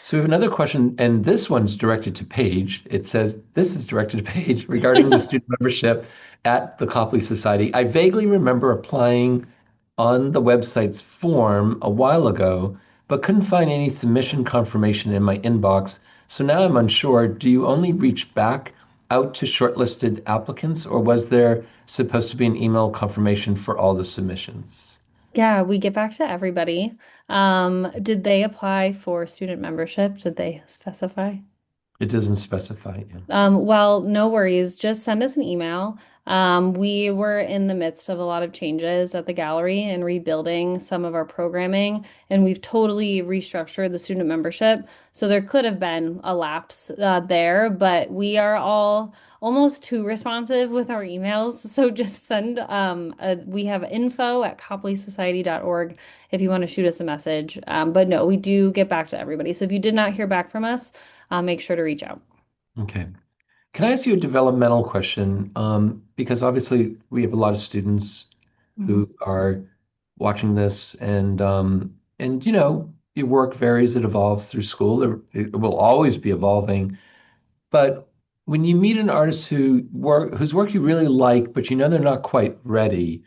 So we have another question, and this one's directed to Paige. It says, this is directed to Paige regarding the student membership at the Copley Society. I vaguely remember applying on the website's form a while ago, but couldn't find any submission confirmation in my inbox. So now I'm unsure. Do you only reach back out to shortlisted applicants, or was there supposed to be an email confirmation for all the submissions? Yeah, we get back to everybody. Did they apply for student membership? Did they specify? It doesn't specify. Yeah. Well, no worries. Just send us an email. We were in the midst of a lot of changes at the gallery and rebuilding some of our programming, and we've totally restructured the student membership. So there could have been a lapse there, but we are all almost too responsive with our emails. So just send we have info@copleysociety.org if you want to shoot us a message. But no, we do get back to everybody. So if you did not hear back from us, make sure to reach out. Okay. Can I ask you a developmental question? Because obviously we have a lot of students Mhm. who are watching this, and your work varies, it evolves through school. It will always be evolving. But when you meet an artist whose work you really like, but you know they're not quite ready,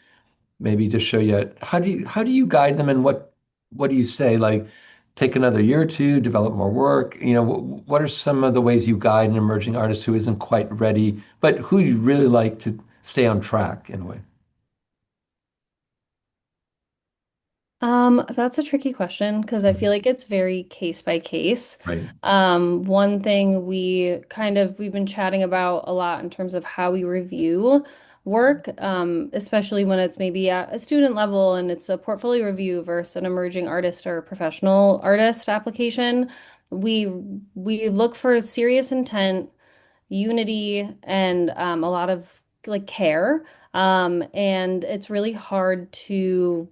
maybe to show you how do you guide them, and what do you say, like take another year or two, develop more work, what are some of the ways you guide an emerging artist who isn't quite ready but who you really like to stay on track in a way? That's a tricky question because I feel Mhm. like it's very case by case. Right. One thing we've been chatting about a lot in terms of how we review work, especially when it's maybe at a student level and it's a portfolio review versus an emerging artist or professional artist application. We we look for serious intent, unity, and a lot of like care. And it's really hard to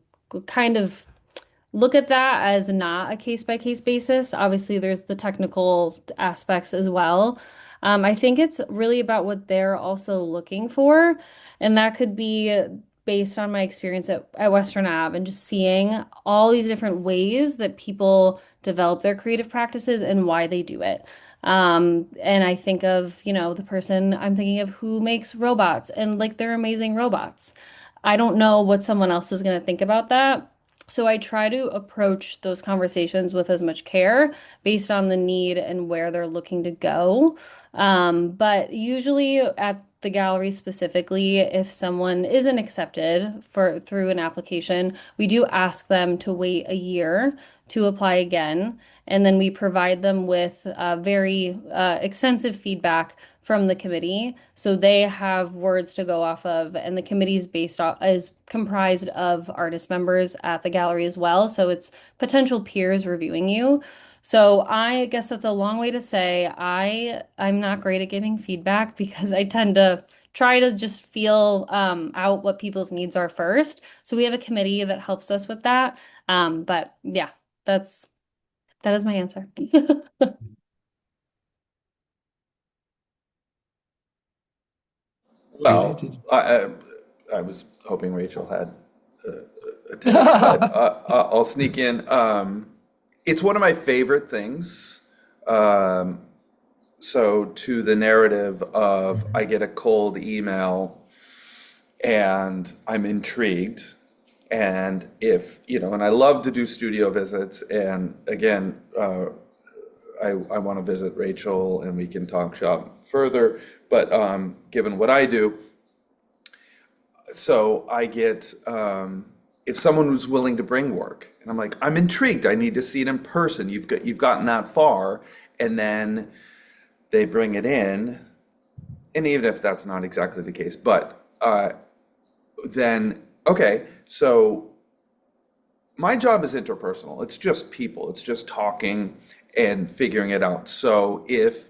kind of look at that as not a case by case basis. Obviously, there's the technical aspects as well. I think it's really about what they're also looking for, and that could be based on my experience at Western Ave and just seeing all these different ways that people develop their creative practices and why they do it. And I think of, the person I'm thinking of who makes robots and like they're amazing robots. I don't know what someone else is going to think about that. So I try to approach those conversations with as much care based on the need and where they're looking to go. But usually at the gallery specifically, if someone isn't accepted for through an application, we do ask them to wait a year to apply again. And then we provide them with very extensive feedback from the committee. So they have words to go off of, and the committee is comprised of artist members at the gallery as well. So it's potential peers reviewing you. So I guess that's a long way to say I'm not great at giving feedback because I tend to try to just feel out what people's needs are first. So we have a committee that helps us with that. But yeah, that is my answer. Paige, Well, I was hoping Rachel had a take, but I'll sneak in. It's one of my favorite things. Um, so to the narrative of I get a cold email and I'm intrigued. And if, and I love to do studio visits. And again, I want to visit Rachel and we can talk shop further. But given what I do, so I get, if someone was willing to bring work, and I'm like, I'm intrigued. I need to see it in person. You've gotten that far, and then they bring it in, and even if that's not exactly the case, but then okay, so my job is interpersonal. It's just people. It's just talking and figuring it out. So if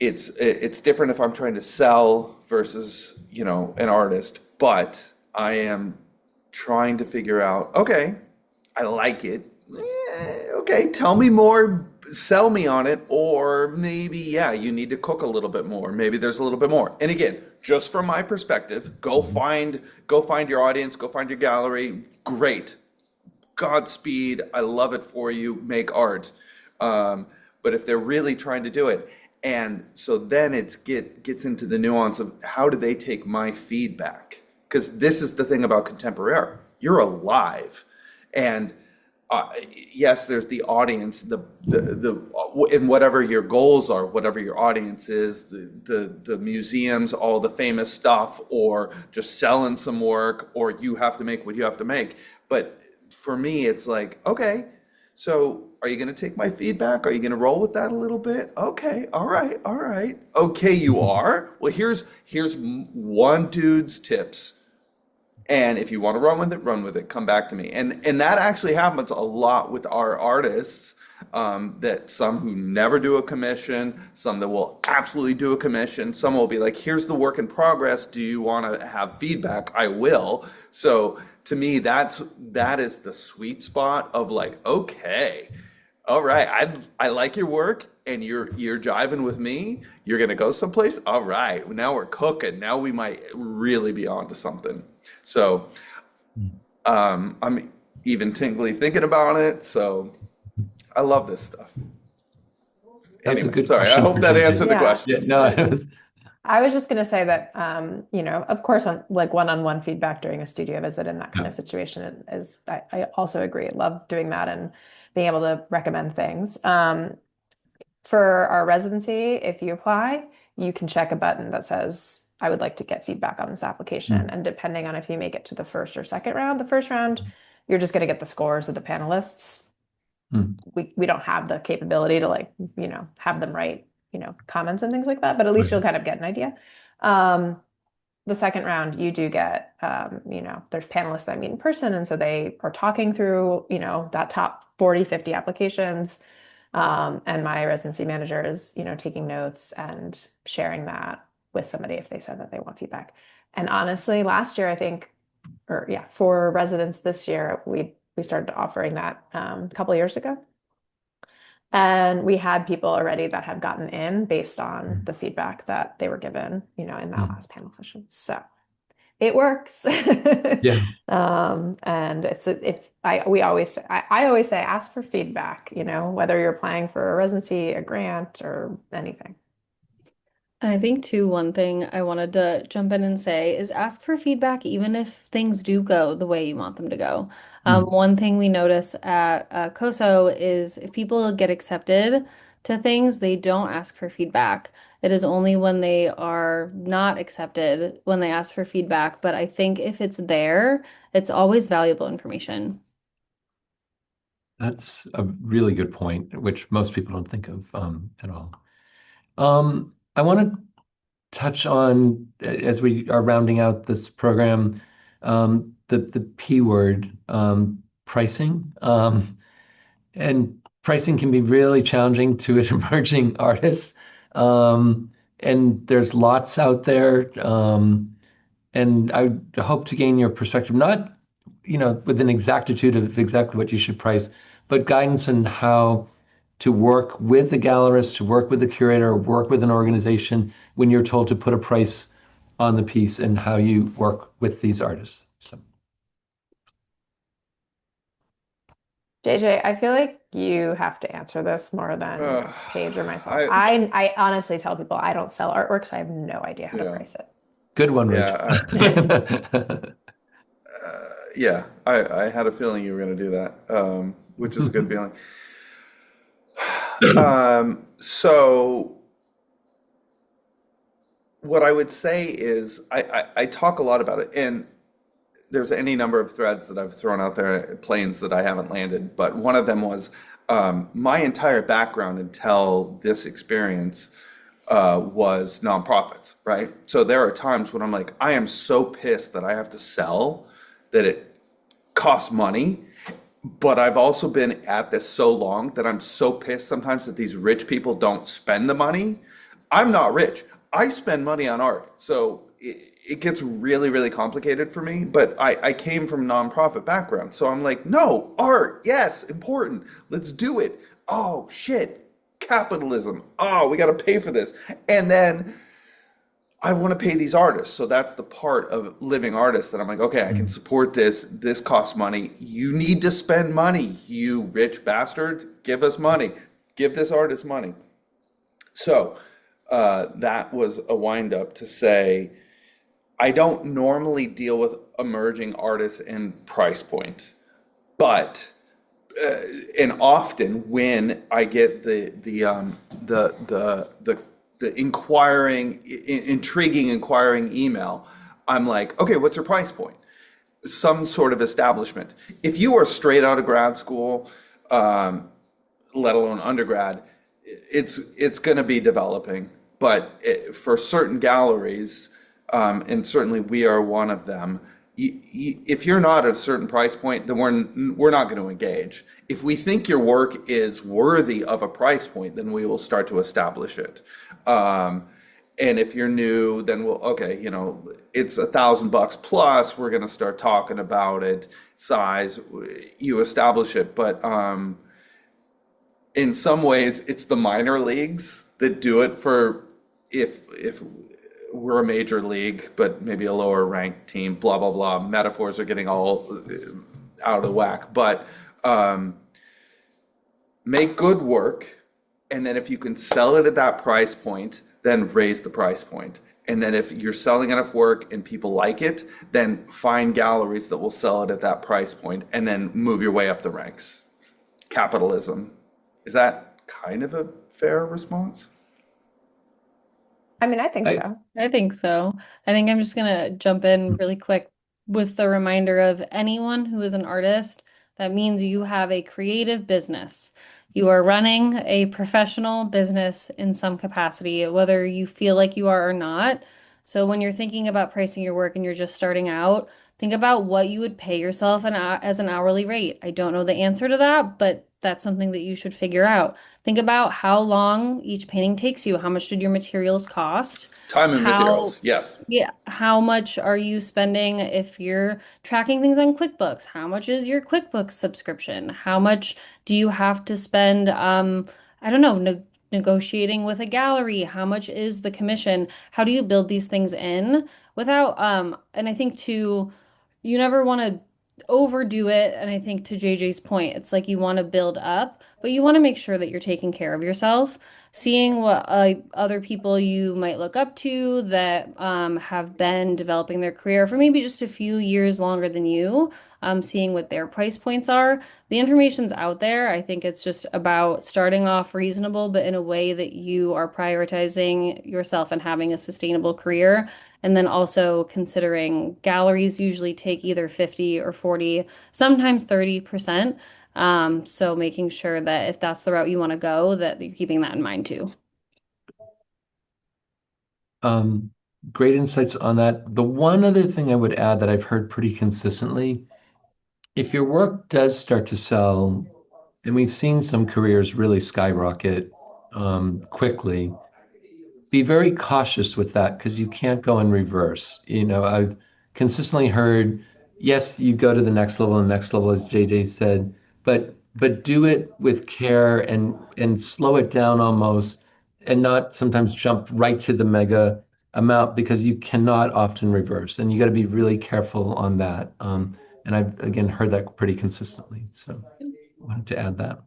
it's different if I'm trying to sell versus, an artist, but I am trying to figure out, okay, I like it. Okay, tell me more, sell me on it, or maybe, yeah, you need to cook a little bit more. Maybe there's a little bit more. And again, just from my perspective, go find your audience, go find your gallery. Great. Godspeed. I love it for you. Make art. But if they're really trying to do it, and so then gets into the nuance of how do they take my feedback? Because this is the thing about contemporary art. You're alive, and yes, there's the audience, and whatever your goals are, whatever your audience is, the museums, all the famous stuff, or just selling some work, or you have to make what you have to make. But for me, it's like, okay, so are you going to take my feedback? Are you going to roll with that a little bit? Okay, all right, all right. Okay, you are. Well, here's one dude's tips. And if you want to run with it, come back to me. And that actually happens a lot with our artists. That some who never do a commission, some that will absolutely do a commission, some will be like, here's the work in progress. Do you want to have feedback? I will. So to me, that is the sweet spot of like, okay, all right, I like your work and you're jiving with me. You're gonna go someplace. All right, now we're cooking. Now we might really be onto something. So I'm even tingly thinking about it. So I love this stuff. that was a Anyway, good sorry. I question hope for that Jade. answered the Yeah. Yeah, question. no, it was, I was just going to say that, of course, on like one-on-one feedback during a studio visit in that kind yeah. of situation I also agree. I love doing that and being able to recommend things. For our residency, if you apply, you can check a button that says, I would like to get feedback on this application. Mm, And depending on if you make it to the first or second round, the first round, you're just going to get the scores of the panelists. mm, We don't have the capability to like, have them write, comments and things like that, but at least right. you'll kind of get an idea. Um, the second round, you do get, there's panelists that meet in person. And so they are talking through, that top 40, 50 applications. And my residency manager is, taking notes and sharing that with somebody if they said that they want feedback. And honestly, last year, I think, or yeah, for residents this year, we started offering that a couple of years ago. And we had people already that had gotten in based on Mm, the feedback that they were given, in that mm. last panel session. So it works. Yeah. And it's if we always say, I always say ask for feedback, whether you're applying for a residency, a grant, or anything. I think too, one thing I wanted to jump in and say is ask for feedback even if things do go the way you want them to go. Mm. One thing we notice at COSO is if people get accepted to things, they don't ask for feedback. It is only when they are not accepted when they ask for feedback. But I think if it's there, it's always valuable information. That's a really good point, which most people don't think of at all. I want to touch on, as we are rounding out this program, the P word, pricing. And pricing can be really challenging to emerging artists. Um, and there's lots out there. And I hope to gain your perspective, not, with an exactitude of exactly what you should price, but guidance on how to work with the gallerist, to work with the curator, work with an organization when you're told to put a price on the piece and how you work with these artists. So, JJ, I feel like you have to answer this more than Uh, Paige or myself. I I honestly tell people I don't sell artwork, so I have no idea how to yeah price good one, yeah Rachel. yeah. I had a feeling you were going to do that, which is a good feeling. So what I would say is I talk a lot about it, and there's any number of threads that I've thrown out there, planes that I haven't landed, but one of them was my entire background until this experience was nonprofits, right? So there are times when I'm like, I am so pissed that I have to sell, that it costs money. But I've also been at this so long that I'm so pissed sometimes that these rich people don't spend the money. I'm not rich. I spend money on art. So it gets really, really complicated for me. But I came from nonprofit background. So I'm like, no, art, yes, important. Let's do it. Oh, shit. Capitalism. Oh, we got to pay for this. And then I want to pay these artists. So that's the part of living artists that I'm like, okay, I can support this. This costs money. You need to spend money, you rich bastard. Give us money. Give this artist money. So that was a wind up to say, I don't normally deal with emerging artists and price point, but and often when I get the intriguing inquiring email, I'm like, okay, what's your price point? Some sort of establishment. If you are straight out of grad school, let alone undergrad, it's going to be developing. But for certain galleries, and certainly we are one of them, if you're not at a certain price point, then we're not going to engage. If we think your work is worthy of a price point, then we will start to establish it. Um, and if you're new, then we'll, okay, it's $1,000 plus. We're going to start talking about it, size. You establish it, but in some ways, it's the minor leagues that do it for if we're a major league, but maybe a lower ranked team, blah, blah, blah. Metaphors are getting all out of whack. But make good work. And then if you can sell it at that price point, then raise the price point. And then if you're selling enough work and people like it, then find galleries that will sell it at that price point and then move your way up the ranks. Capitalism. Is that kind of a fair response? I mean, I think I, so. I think so. I think I'm just gonna jump in really quick with the reminder of anyone who is an artist, that means you have a creative business. You are running a professional business in some capacity, whether you feel like you are or not. So when you're thinking about pricing your work and you're just starting out, think about what you would pay yourself as an hourly rate. I don't know the answer to that, but that's something that you should figure out. Think about how long each painting takes you. How much did your materials cost? Time and How, materials, yes. yeah, how much are you spending if you're tracking things on QuickBooks? How much is your QuickBooks subscription? How much do you have to spend, I don't know, negotiating with a gallery? How much is the commission? How do you build these things in without, and I think too, you never want to overdo it. And I think to JJ's point, it's like you want to build up, but you want to make sure that you're taking care of yourself. Seeing what other people you might look up to that have been developing their career for maybe just a few years longer than you, seeing what their price points are. The information's out there. I think it's just about starting off reasonable, but in a way that you are prioritizing yourself and having a sustainable career. And then also considering galleries usually take either 50 or 40, sometimes 30%. So making sure that if that's the route you want to go, that you're keeping that in mind too. Um, Great insights on that. The one other thing I would add that I've heard pretty consistently, if your work does start to sell, and we've seen some careers really skyrocket quickly, be very cautious with that because you can't go in reverse. I've consistently heard, yes, you go to the next level and next level, as JJ said, but do it with care and slow it down almost, and not sometimes jump right to the mega amount because you cannot often reverse, and you got to be really careful on that. And I've again heard that pretty consistently, so I wanted to add that.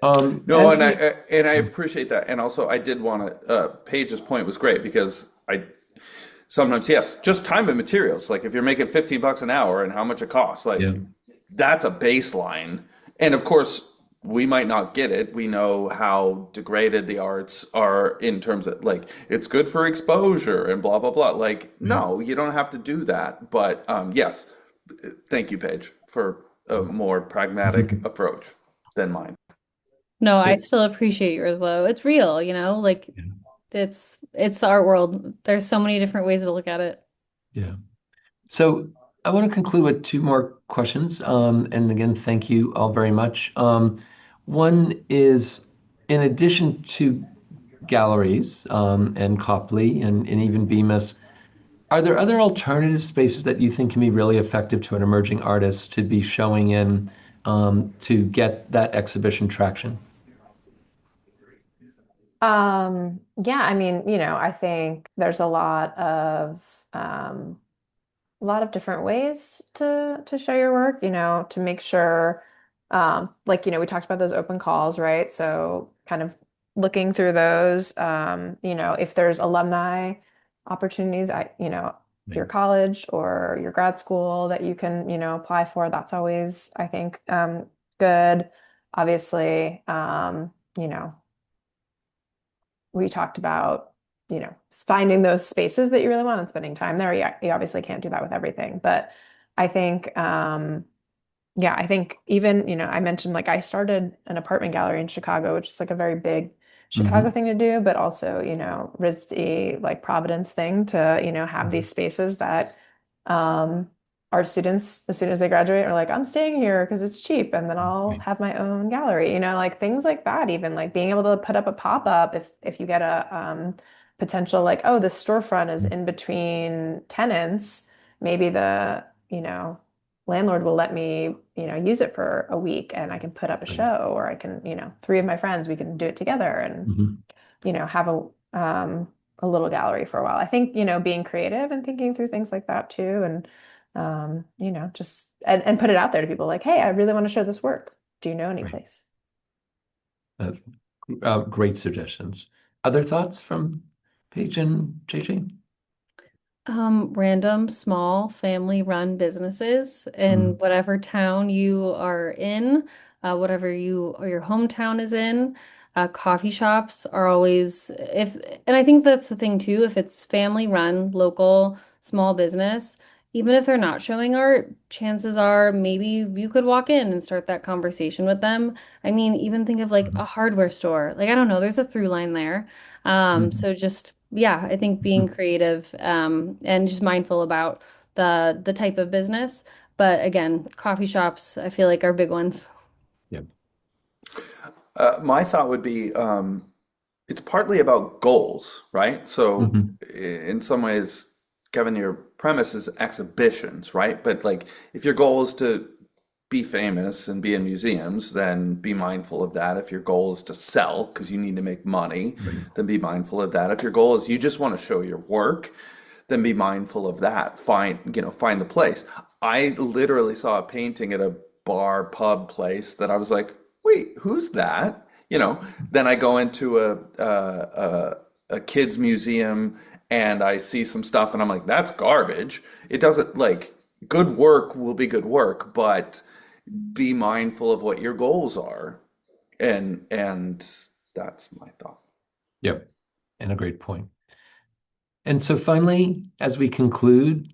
No, As and we, I appreciate that. And also, I did want to. Paige's point was great because I sometimes, yes, just time and materials. Like if you're making $15 an hour and how much it costs, yeah, like that's a baseline. And of course, we might not get it. We know how degraded the arts are in terms of like it's good for exposure and blah blah blah. Like, right. no, you don't have to do that. But yes, thank you, Paige, for a more pragmatic approach than mine. No, I Yeah, still appreciate yours though. It's real, like yeah, it's the art world. There's so many different ways to look at it. yeah. So I want to conclude with two more questions. And again, thank you all very much. One is, in addition to galleries and Copley and even Bemis, are there other alternative spaces that you think can be really effective to an emerging artist to be showing in to get that exhibition traction? Yeah, I mean, I think there's a lot of different ways to show your work, to make sure like, we talked about those open calls, right? So kind of looking through those, if there's alumni opportunities at, your Right. college or your grad school that you can, apply for, that's always, I think, good. Obviously, we talked about, finding those spaces that you really want and spending time there. You obviously can't do that with everything, but I think, yeah, I think even, I mentioned like I started an apartment gallery in Chicago, which is like a very big Chicago Hmm. thing to do, but also, RISD, like Providence thing to, have these spaces that um our students, as soon as they graduate, are like, I'm staying here because it's cheap, and then I'll Right. have my own gallery, like things like that, even like being able to put up a pop-up if you get a potential like, oh, this storefront is in between tenants, maybe the, landlord will let me, use it for a week and I can put up a Right. show, or I can, three of my friends, we can do it together and, Hmm. have a little gallery for a while. I think, being creative and thinking through things like that too. And, just, and put it out there to people like, hey, I really want to show this work. Do you know any Right. place? Uh, Great suggestions. Other thoughts from Paige and JJ? Random small family-run businesses in Mm, whatever town you are in, whatever you or your hometown is in. Coffee shops are always and I think that's the thing too, if it's family-run, local, small business, even if they're not showing art, chances are maybe you could walk in and start that conversation with them. I mean, even think of like a mhm, hardware store. Like, I don't know, there's a through line there. mhm, So just yeah, I think being mhm. creative and just mindful about the type of business. But again, coffee shops, I feel like are big ones. Yeah. My thought would be it's partly about goals, right? So, Mhm, in some ways, Kevin, your premise is exhibitions, right? But like, if your goal is to be famous and be in museums, then be mindful of that. If your goal is to sell because you need to make money, right. then be mindful of that. If your goal is you just want to show your work, then be mindful of that. Find the place. I literally saw a painting at a bar pub place that I was like, wait, who's that? Then I go into a kids museum and I see some stuff and I'm like, that's garbage. It doesn't like good work will be good work, but be mindful of what your goals are. And that's my thought. Yep. And a great point. And so finally, as we conclude,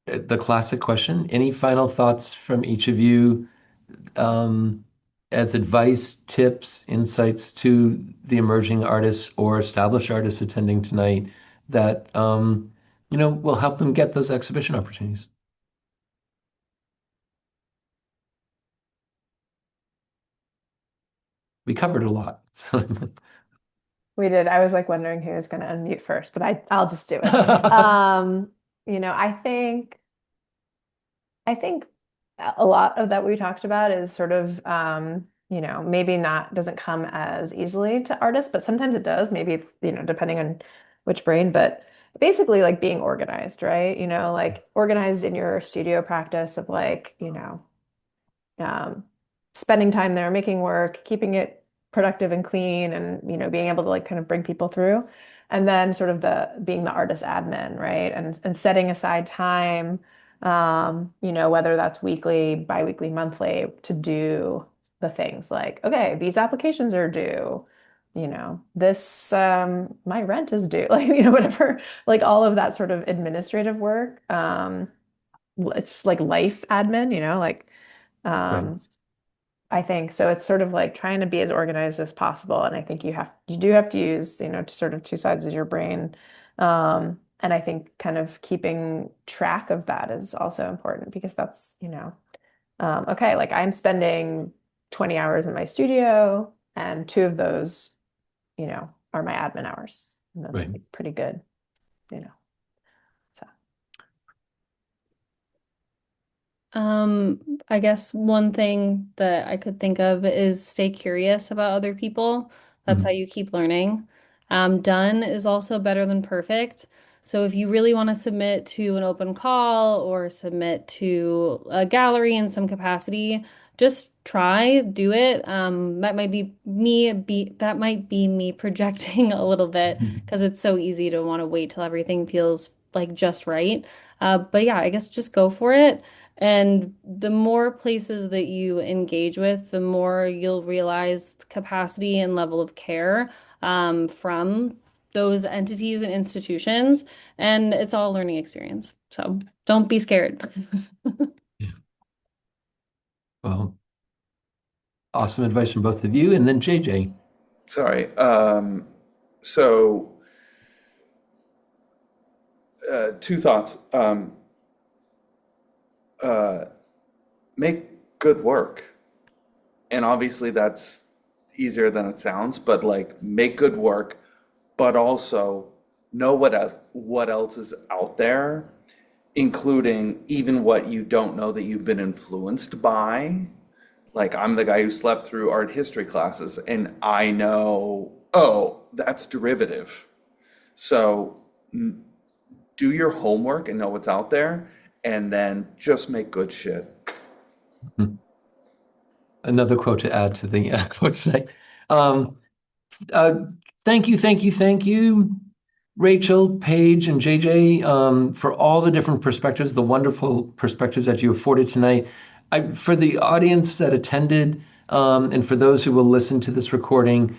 the classic question, any final thoughts from each of you um, as advice, tips, insights to the emerging artists or established artists attending tonight that will help them get those exhibition opportunities? We covered a lot. We did. I was like wondering who was going to unmute first, but I'll just do it. I think a lot of that we talked about is sort of, maybe not doesn't come as easily to artists, but sometimes it does, maybe, depending on which brain, but basically like being organized, right? Like organized in your studio practice of like, um, spending time there, making work, keeping it productive and clean, and being able to like kind of bring people through. And then sort of the being the artist admin, right? And setting aside time, whether that's weekly, biweekly, monthly, to do the things like, okay, these applications are due, this my rent is due, like, whatever, like all of that sort of administrative work. It's just like life admin, like Right. um, I think so. It's sort of like trying to be as organized as possible. And I think you do have to use, sort of two sides of your brain. And I think kind of keeping track of that is also important because that's, okay, like I'm spending 20 hours in my studio and two of those, are my admin hours. And that's Right. like pretty good, you know. So I guess one thing that I could think of is stay curious about other people. That's how Mhm. you keep learning. Done is also better than perfect. So if you really want to submit to an open call or submit to a gallery in some capacity, just try, do it. That might be me projecting a little bit because it's so easy to want to wait till everything feels like just right. But yeah, I guess just go for it. And the more places that you engage with, the more you'll realize capacity and level of care from those entities and institutions. And it's all a learning experience. So don't be scared. Yeah. Well, awesome advice from both of you. And then JJ. Sorry. So two thoughts. Uh, make good work. And obviously that's easier than it sounds, but like make good work, but also know what else is out there, including even what you don't know that you've been influenced by. Like I'm the guy who slept through art history classes and I know, oh, that's derivative. So do your homework and know what's out there and then just make good shit. Another quote to add to the quotes today. Um, uh, thank you, thank you, thank you, Rachel, Paige, and JJ, for all the different perspectives, the wonderful perspectives that you afforded tonight. For the audience that attended, and for those who will listen to this recording,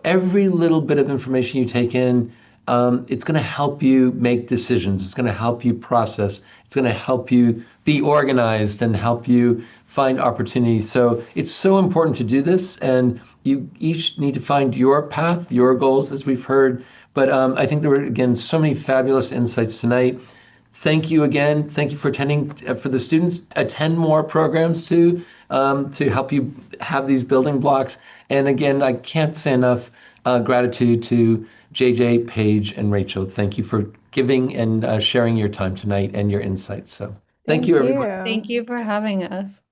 every little bit of information you take in, it's going to help you make decisions. It's going to help you process. It's going to help you be organized and help you find opportunities. So it's so important to do this, and you each need to find your path, your goals, as we've heard. But I think there were, again, so many fabulous insights tonight. Thank you again. Thank you for attending. For the students, attend more programs too, to help you have these building blocks. And again, I can't say enough gratitude to JJ, Paige, and Rachel. Thank you for giving and sharing your time tonight and your insights. So thank thank you, everyone. you. Thank you for having us.